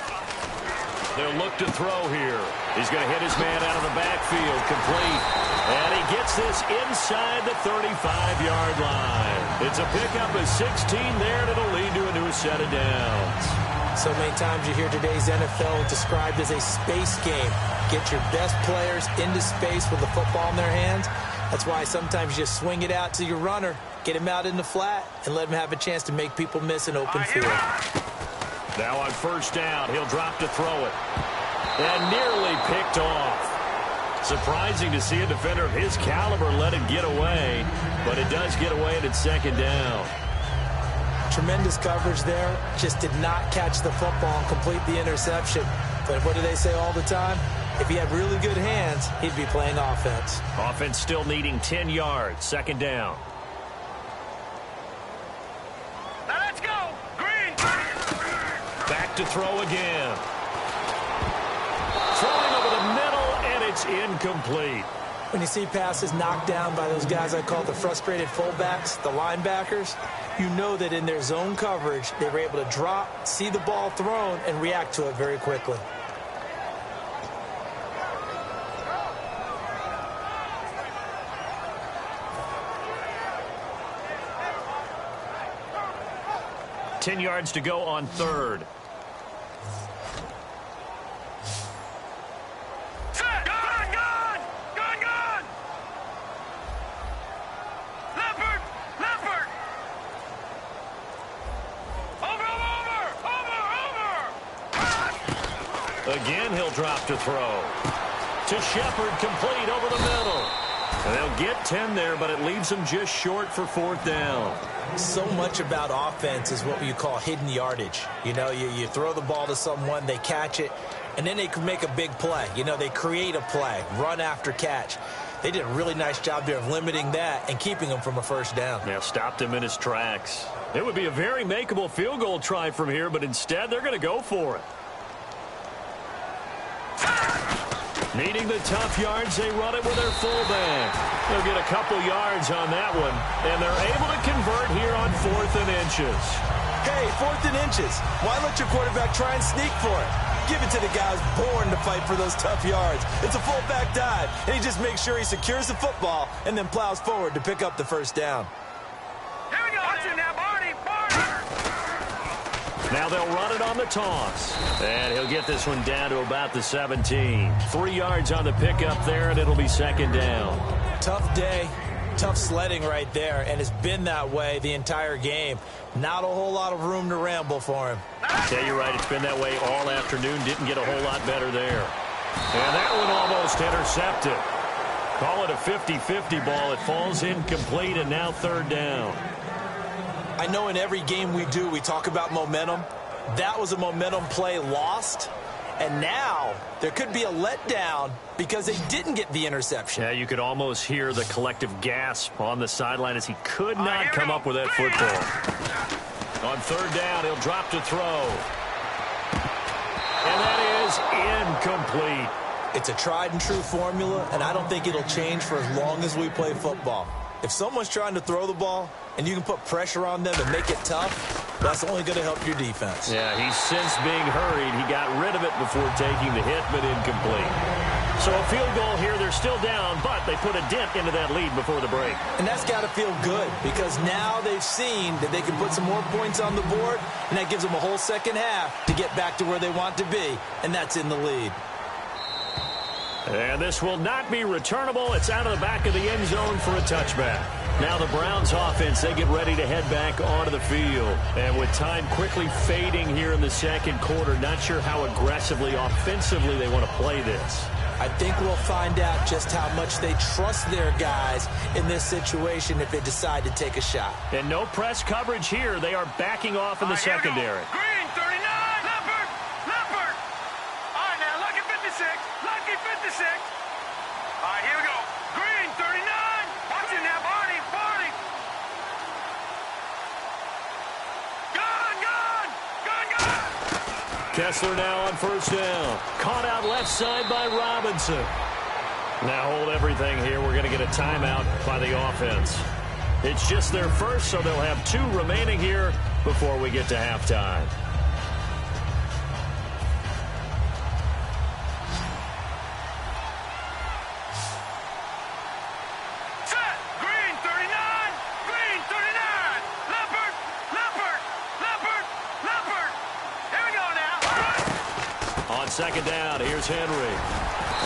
They'll look to throw here. He's going to hit his man out of the backfield, complete. And he gets this inside the 35-yard line. It's a pickup of 16 there, and it'll lead to a new set of downs. So many times you hear today's NFL described as a space game. Get your best players into space with the football in their hands. That's why sometimes you just swing it out to your runner, get him out in the flat, and let him have a chance to make people miss an open field. Now on first down, he'll drop to throw it. And nearly picked off. Surprising to see a defender of his caliber let it get away, but it does get away and it's second down. Tremendous coverage there. Just did not catch the football and complete the interception. But what do they say all the time? If he had really good hands, he'd be playing offense. Offense still needing 10 yards. Second down. Now let's go. Green. Back to throw again. Throwing over the middle, and it's incomplete. When you see passes knocked down by those guys I call the frustrated fullbacks, the linebackers, you know that in their zone coverage, they were able to drop, see the ball thrown, and react to it very quickly. Ten yards to go on third. Again, he'll drop to throw. To Shepard, complete over the middle. And they'll get 10 there, but it leaves them just short for fourth down. So much about offense is what you call hidden yardage. You know, you throw the ball to someone, they catch it, and then they can make a big play. You know, they create a play, run after catch. They did a really nice job there of limiting that and keeping him from a first down. Yeah, stopped him in his tracks. It would be a very makeable field goal try from here, but instead they're going to go for it. Needing the tough yards, they run it with their fullback. They'll get a couple yards on that one, and they're able to convert here on 4th and inches. Hey, 4th and inches. Why let your quarterback try and sneak for it? Give it to the guy who's born to fight for those tough yards. It's a fullback dive, and he just makes sure he secures the football and then plows forward to pick up the first down. Here we go. Watch it now, Barney. Now they'll run it on the toss. And he'll get this one down to about the 17. 3 yards on the pickup there, and it'll be second down. Tough day, tough sledding right there, and it's been that way the entire game. Not a whole lot of room to ramble for him. Yeah, you're right. It's been that way all afternoon. Didn't get a whole lot better there. And that one almost intercepted. Call it a 50-50 ball. It falls incomplete, and now third down. I know in every game we do, we talk about momentum. That was a momentum play lost. And now there could be a letdown because they didn't get the interception. Yeah, you could almost hear the collective gasp on the sideline as he could not come up with that football. On third down, he'll drop to throw. And that is incomplete. It's a tried and true formula, and I don't think it'll change for as long as we play football. If someone's trying to throw the ball and you can put pressure on them and make it tough, that's only going to help your defense. Yeah, he's since being hurried. He got rid of it before taking the hit, but incomplete. So a field goal here. They're still down, but they put a dent into that lead before the break. And that's got to feel good because now they've seen that they can put some more points on the board, and that gives them a whole second half to get back to where they want to be, and that's in the lead. And this will not be returnable. It's out of the back of the end zone for a touchback. Now the Browns offense, they get ready to head back onto the field. And with time quickly fading here in the second quarter, not sure how aggressively, offensively they want to play this. I think we'll find out just how much they trust their guys in this situation if they decide to take a shot. And no press coverage here. They are backing off in the secondary. Green, 39. Leopard. All right, now, lucky 56. Lucky 56. All right, here we go. Green, 39. Watch it now, Barney. Kessler now on first down. Caught out left side by Robinson. Now hold everything here. We're going to get a timeout by the offense. It's just their first, so they'll have 2 remaining here before we get to halftime. Second down, here's Henry.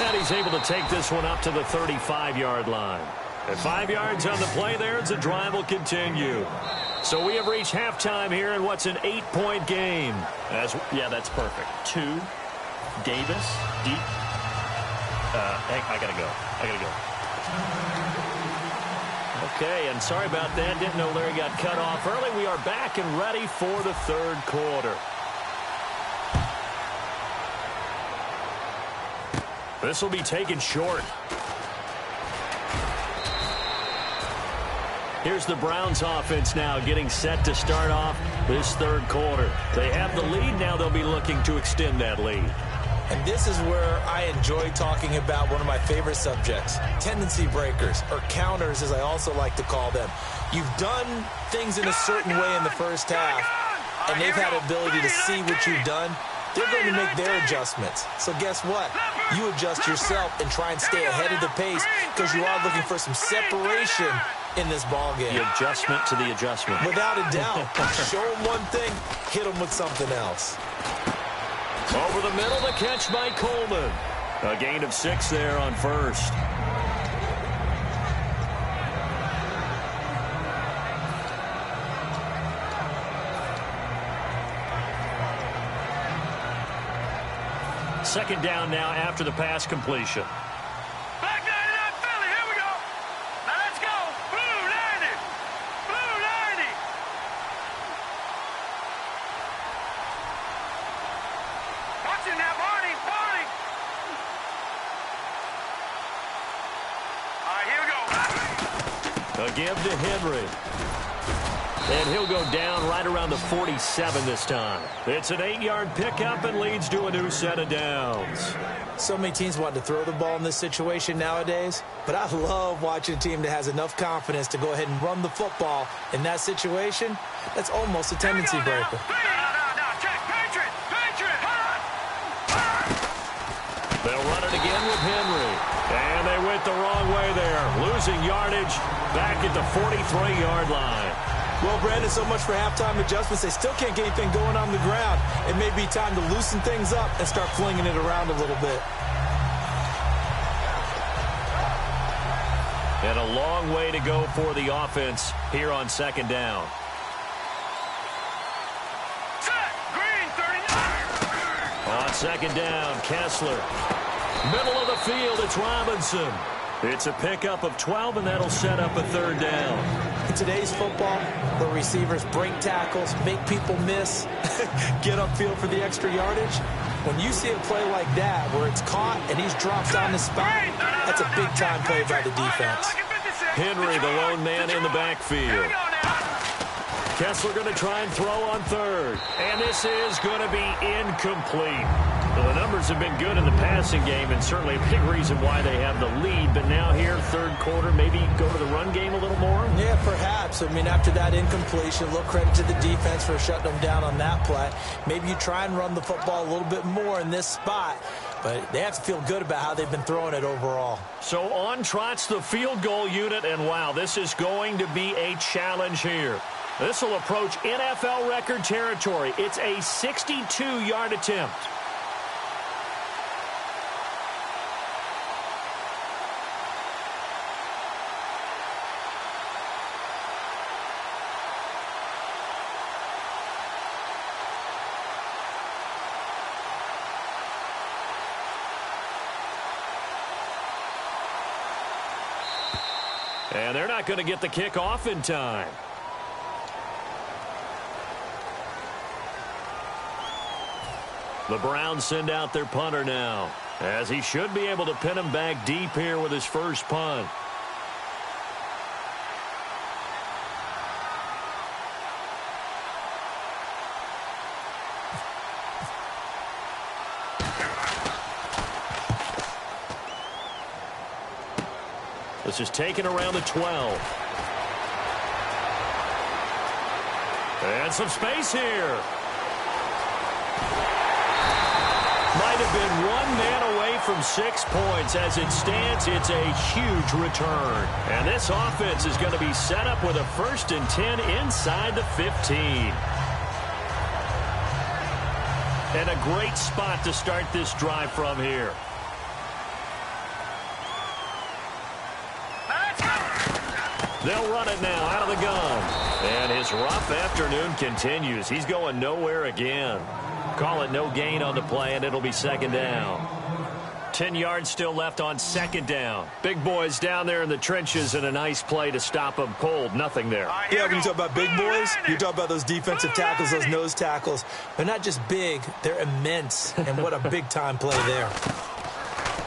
And he's able to take this one up to the 35-yard line. At 5 yards on the play there, the drive will continue. So we have reached halftime here in what's an 8-point game. Yeah, that's perfect. 2, Davis, deep. I gotta go. Okay, and sorry about that. Didn't know Larry got cut off early. We are back and ready for the third quarter. This will be taken short. Here's the Browns offense now getting set to start off this third quarter. They have the lead. Now they'll be looking to extend that lead. And this is where I enjoy talking about one of my favorite subjects, tendency breakers, or counters as I also like to call them. You've done things in a certain way in the first half, and they've had the ability to see what you've done. They're going to make their adjustments. So guess what? You adjust yourself and try and stay ahead of the pace because you are looking for some separation in this ball game. The adjustment to the adjustment. Without a doubt. Show them one thing, hit them with something else. Over the middle, the catch by Coleman. A gain of 6 there on first. Second down now after the pass completion. Back 99 Philly, here we go. Now let's go. Blue 90. Blue 90. Watch him now, Barney. Barney. All right, here we go. A give to Henry. And he'll go down right around the 47 this time. It's an 8-yard pickup and leads to a new set of downs. So many teams want to throw the ball in this situation nowadays, but I love watching a team that has enough confidence to go ahead and run the football in that situation. That's almost a tendency breaker. No, check. Patriot. They'll run it again with Henry. And they went the wrong way there, losing yardage back at the 43-yard line. Well, Brandon, so much for halftime adjustments. They still can't get anything going on the ground. It may be time to loosen things up and start flinging it around a little bit. And a long way to go for the offense here on second down. Set. Green 39. On second down, Kessler. Middle of the field, it's Robinson. It's a pickup of 12, and that'll set up a third down. In today's football, where receivers break tackles, make people miss, get upfield for the extra yardage, when you see a play like that where it's caught and he's dropped on the spot, that's a big-time play by the defense. Henry, the lone man in the backfield. Kessler going to try and throw on third. And this is going to be incomplete. Well, the numbers have been good in the passing game, and certainly a big reason why they have the lead. But now here, third quarter, maybe go to the run game a little more? Yeah, perhaps. I mean, after that incompletion, a little credit to the defense for shutting them down on that play. Maybe you try and run the football a little bit more in this spot. But they have to feel good about how they've been throwing it overall. So on trots the field goal unit, and wow, this is going to be a challenge here. This will approach NFL record territory. It's a 62-yard attempt. And they're not going to get the kickoff in time. The Browns send out their punter now, as he should be able to pin him back deep here with his first punt. This is taken around the 12. And some space here. Might have been one man away from 6 points. As it stands, it's a huge return. And this offense is going to be set up with a 1st and 10 inside the 15. And a great spot to start this drive from here. They'll run it now out of the gun. And his rough afternoon continues. He's going nowhere again. Call it no gain on the play, and it'll be second down. 10 yards still left on second down. Big boys down there in the trenches, and a nice play to stop them cold. Nothing there. Yeah, when you talk about big boys, you talk about those defensive tackles, those nose tackles. They're not just big, they're immense. And what a big-time play there.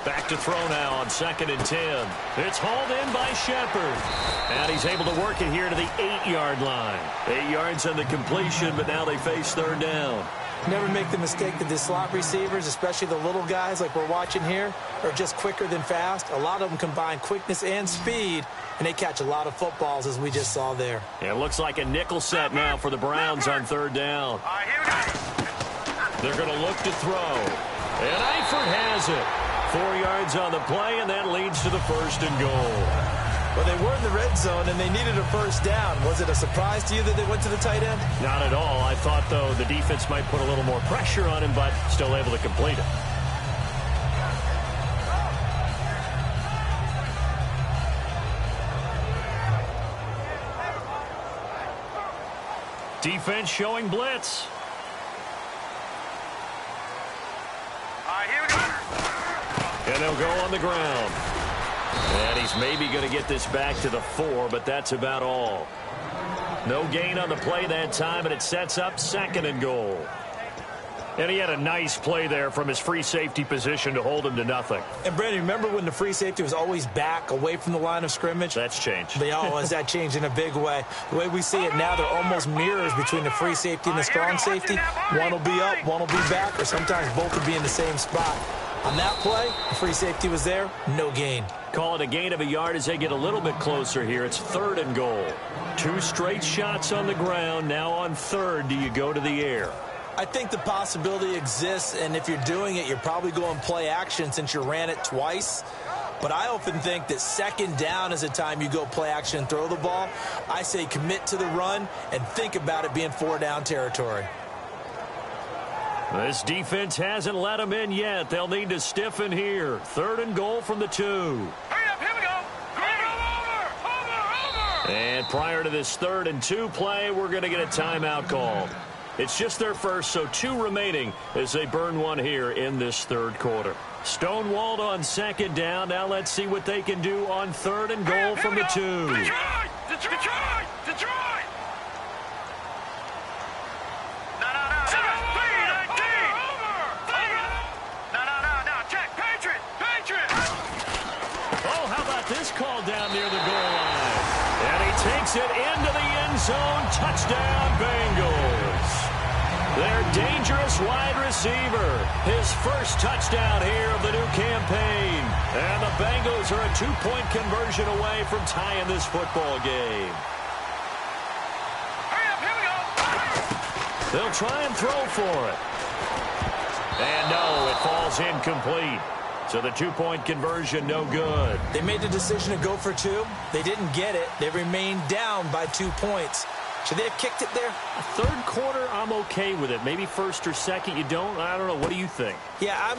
Back to throw now on 2nd and 10. It's hauled in by Shepard. And he's able to work it here to the 8-yard line. 8 yards on the completion, but now they face 3rd down. Never make the mistake that the slot receivers, especially the little guys like we're watching here, are just quicker than fast. A lot of them combine quickness and speed, and they catch a lot of footballs, as we just saw there. Yeah, it looks like a nickel set now for the Browns on 3rd down. They're going to look to throw. And Eifert has it. 4 yards on the play, and that leads to the 1st and goal. Well, they were in the red zone, and they needed a 1st down. Was it a surprise to you that they went to the tight end? Not at all. I thought, though, the defense might put a little more pressure on him, but still able to complete it. Defense showing blitz. Here we go. And they'll go on the ground. And he's maybe going to get this back to the 4, but that's about all. No gain on the play that time, and it sets up 2nd and goal. And he had a nice play there from his free safety position to hold him to nothing. And, Brandon, remember when the free safety was always back away from the line of scrimmage? That's changed. Has that changed in a big way? The way we see it now, they're almost mirrors between the free safety and the strong safety. One will be up, one will be back, or sometimes both will be in the same spot. On that play, the free safety was there, no gain. Call it a gain of a yard as they get a little bit closer here. It's 3rd and goal. 2 straight shots on the ground. Now on 3rd, do you go to the air? I think the possibility exists, and if you're doing it, you're probably going play action since you ran it twice. But I often think that 2nd down is a time you go play action and throw the ball. I say commit to the run and think about it being 4-down territory. This defense hasn't let them in yet. They'll need to stiffen here. 3rd and goal from the 2. Hurry up, here we go. Over. And prior to this 3rd and 2 play, we're going to get a timeout called. It's just their first, so 2 remaining as they burn one here in this 3rd quarter. Stonewalled on 2nd down. Now let's see what they can do on 3rd and goal from the 2. Detroit! This call down near the goal line. And he takes it into the end zone. Touchdown, Bengals. Their dangerous wide receiver. His first touchdown here of the new campaign. And the Bengals are a 2-point conversion away from tying this football game. Hurry up, here we go. They'll try and throw for it. And no, it falls incomplete. So the 2-point conversion, no good. They made the decision to go for 2. They didn't get it. They remained down by 2 points. Should they have kicked it there? 3rd quarter, I'm okay with it. Maybe 1st or 2nd, you don't. I don't know. What do you think? Yeah,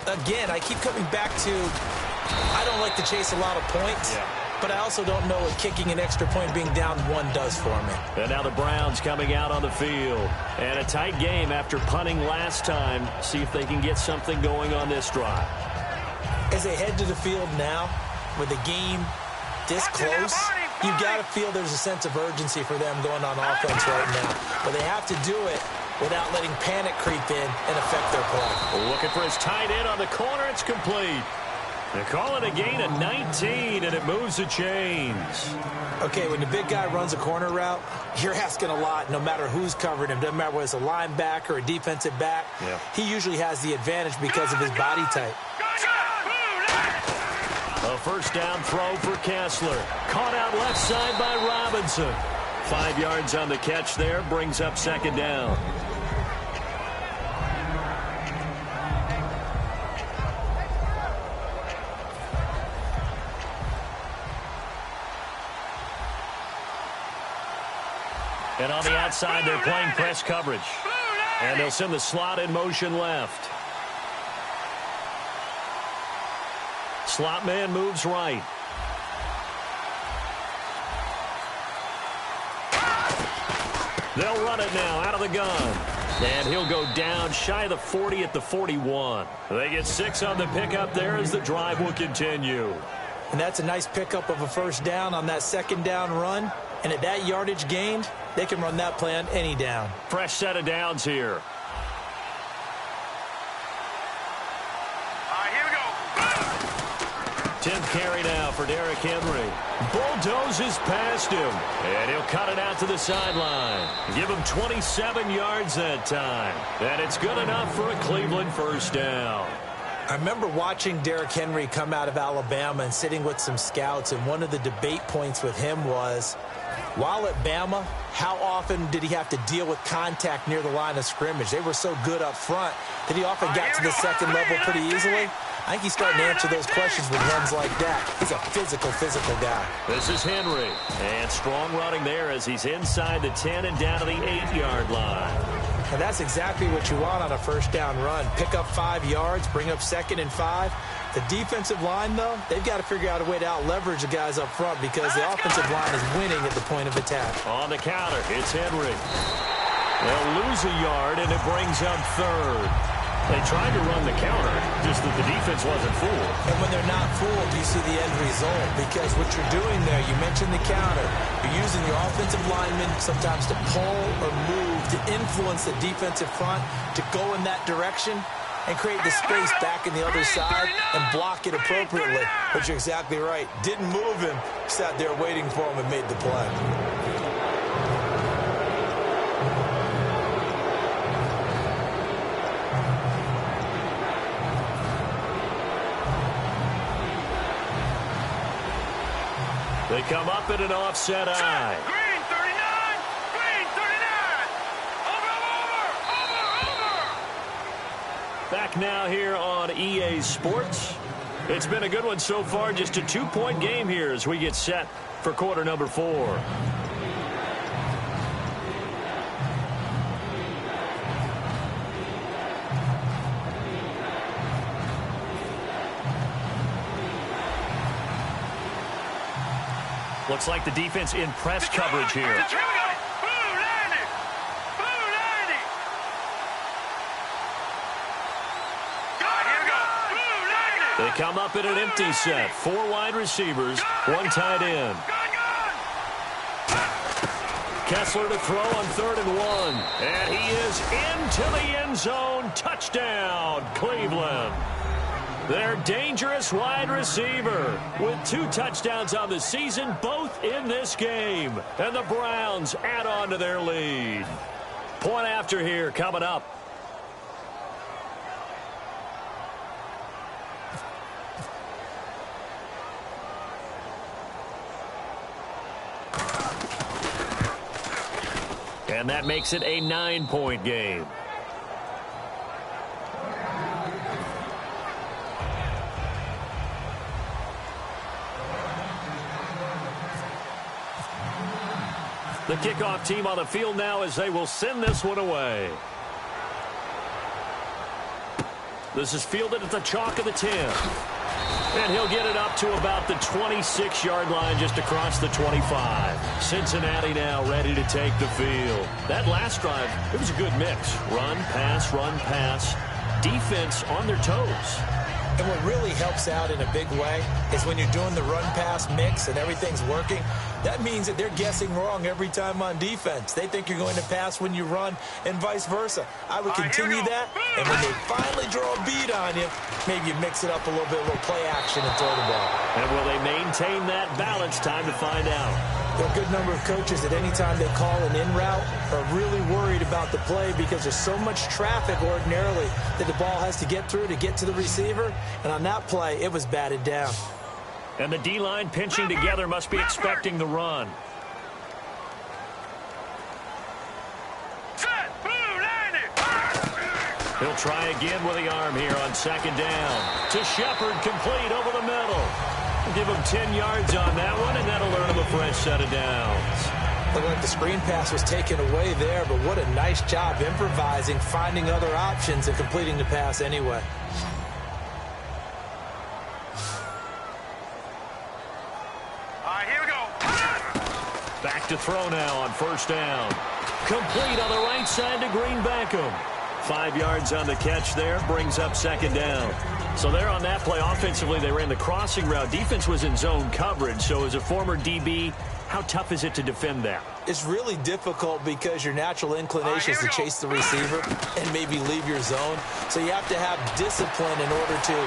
again, I keep coming back to I don't like to chase a lot of points. Yeah. But I also don't know what kicking an extra point being down 1 does for me. And now the Browns coming out on the field. And a tight game after punting last time. See if they can get something going on this drive. As they head to the field now, with the game this close, you've got to feel there's a sense of urgency for them going on offense right now. But they have to do it without letting panic creep in and affect their play. Looking for his tight end on the corner. It's complete. They call it a gain of 19, and it moves the chains. Okay, when the big guy runs a corner route, you're asking a lot no matter who's covering him. Doesn't matter whether it's a linebacker or a defensive back. Yeah. He usually has the advantage because of his body type. A 1st down throw for Kessler. Caught out left side by Robinson. 5 yards on the catch there. Brings up 2nd down. And on the outside, they're playing press coverage. And they'll send the slot in motion left. Slot man moves right. They'll run it now out of the gun. And he'll go down shy of the 40 at the 41. They get 6 on the pickup there as the drive will continue. And that's a nice pickup of a first down on that second down run. And at that yardage gained, they can run that play on any down. Fresh set of downs here. Here we go. 10th carry now for Derrick Henry. Bulldozes past him. And he'll cut it out to the sideline. Give him 27 yards that time. And it's good enough for a Cleveland first down. I remember watching Derrick Henry come out of Alabama and sitting with some scouts, and one of the debate points with him was, while at Bama, how often did he have to deal with contact near the line of scrimmage? They were so good up front that he often got to the second level pretty easily. I think he's starting to answer those questions with runs like that. He's a physical guy. This is Henry. And strong running there as he's inside the 10 and down to the 8-yard line. And that's exactly what you want on a first down run. Pick up 5 yards, bring up 2nd and 5. The defensive line, though, they've got to figure out a way to out-leverage the guys up front because the offensive line is winning at the point of attack. On the counter, it's Henry. They'll lose a yard, and it brings up 3rd. They tried to run the counter, just that the defense wasn't fooled. And when they're not fooled, you see the end result. Because what you're doing there, you mentioned the counter. You're using your offensive linemen sometimes to pull or move, to influence the defensive front, to go in that direction and create the space back in the other side and block it appropriately. But you're exactly right. Didn't move him, sat there waiting for him and made the play. They come up in an offset eye. Green 39. Green 39. Over. Back now here on EA Sports. It's been a good one so far. Just a 2-point game here as we get set for quarter number 4. Looks like the defense in press coverage here. Here we go. Blue 90. Blue 90. Here we go. Blue 90. They come up in an empty set. 4 wide receivers, 1 tight end. Kessler to throw on 3rd and 1. And he is into the end zone. Touchdown, Cleveland. Their dangerous wide receiver with 2 touchdowns on the season, both in this game. And the Browns add on to their lead. Point after here coming up. And that makes it a 9-point game. The kickoff team on the field now as they will send this one away. This is fielded at the chalk of the 10. And he'll get it up to about the 26-yard line just across the 25. Cincinnati now ready to take the field. That last drive, it was a good mix. Run, pass, defense on their toes. And what really helps out in a big way is when you're doing the run-pass mix and everything's working, that means that they're guessing wrong every time on defense. They think you're going to pass when you run and vice versa. I would continue that, and when they finally draw a beat on you, maybe you mix it up a little bit, a little play action and throw the ball. And will they maintain that balance? Time to find out. There are a good number of coaches that any time they call an in route are really worried about the play because there's so much traffic ordinarily that the ball has to get through to get to the receiver. And on that play, it was batted down. And the D-line pinching together must be expecting the run. He'll try again with the arm here on 2nd down. To Shepard, complete over the middle. Give him 10 yards on that one, and that'll earn him a fresh set of downs. Looked like the screen pass was taken away there, but what a nice job improvising, finding other options, and completing the pass anyway. Here we go. Back to throw now on 1st down. Complete on the right side to Greenbackham. 5 yards on the catch there, brings up second down. So there on that play, offensively, they ran the crossing route. Defense was in zone coverage, so as a former DB, how tough is it to defend that? It's really difficult because your natural inclination is to chase the receiver and maybe leave your zone. So you have to have discipline in order to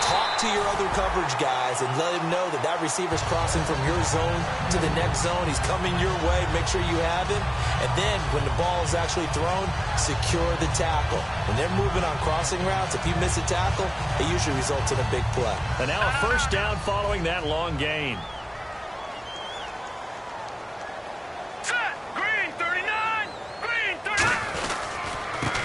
talk to your other coverage guys and let him know that that receiver's crossing from your zone to the next zone. He's coming your way. Make sure you have him. And then when the ball is actually thrown, secure the tackle. When they're moving on crossing routes, if you miss a tackle, it usually results in a big play. And now a first down following that long gain.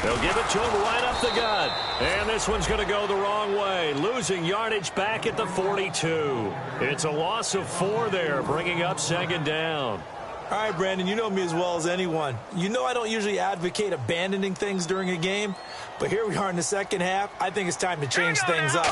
They'll give it to him right up the gut. And this one's going to go the wrong way. Losing yardage back at the 42. It's a loss of 4 there, bringing up second down. All right, Brandon, you know me as well as anyone. You know I don't usually advocate abandoning things during a game, but here we are in the second half. I think it's time to change things up.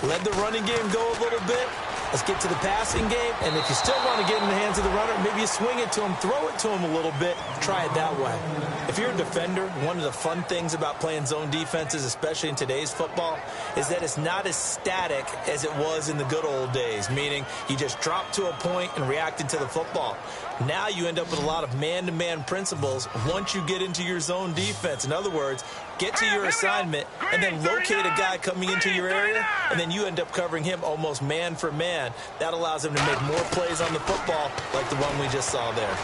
Let the running game go a little bit. Let's get to the passing game, and if you still want to get in the hands of the runner, maybe you swing it to him, throw it to him a little bit, try it that way. If you're a defender, one of the fun things about playing zone defenses, especially in today's football, is that it's not as static as it was in the good old days, meaning you just drop to a point and reacted to the football. Now you end up with a lot of man-to-man principles once you get into your zone defense. In other words, get to your assignment and then locate a guy coming into your area, and then you end up covering him almost man for man. That allows him to make more plays on the football like the one we just saw there.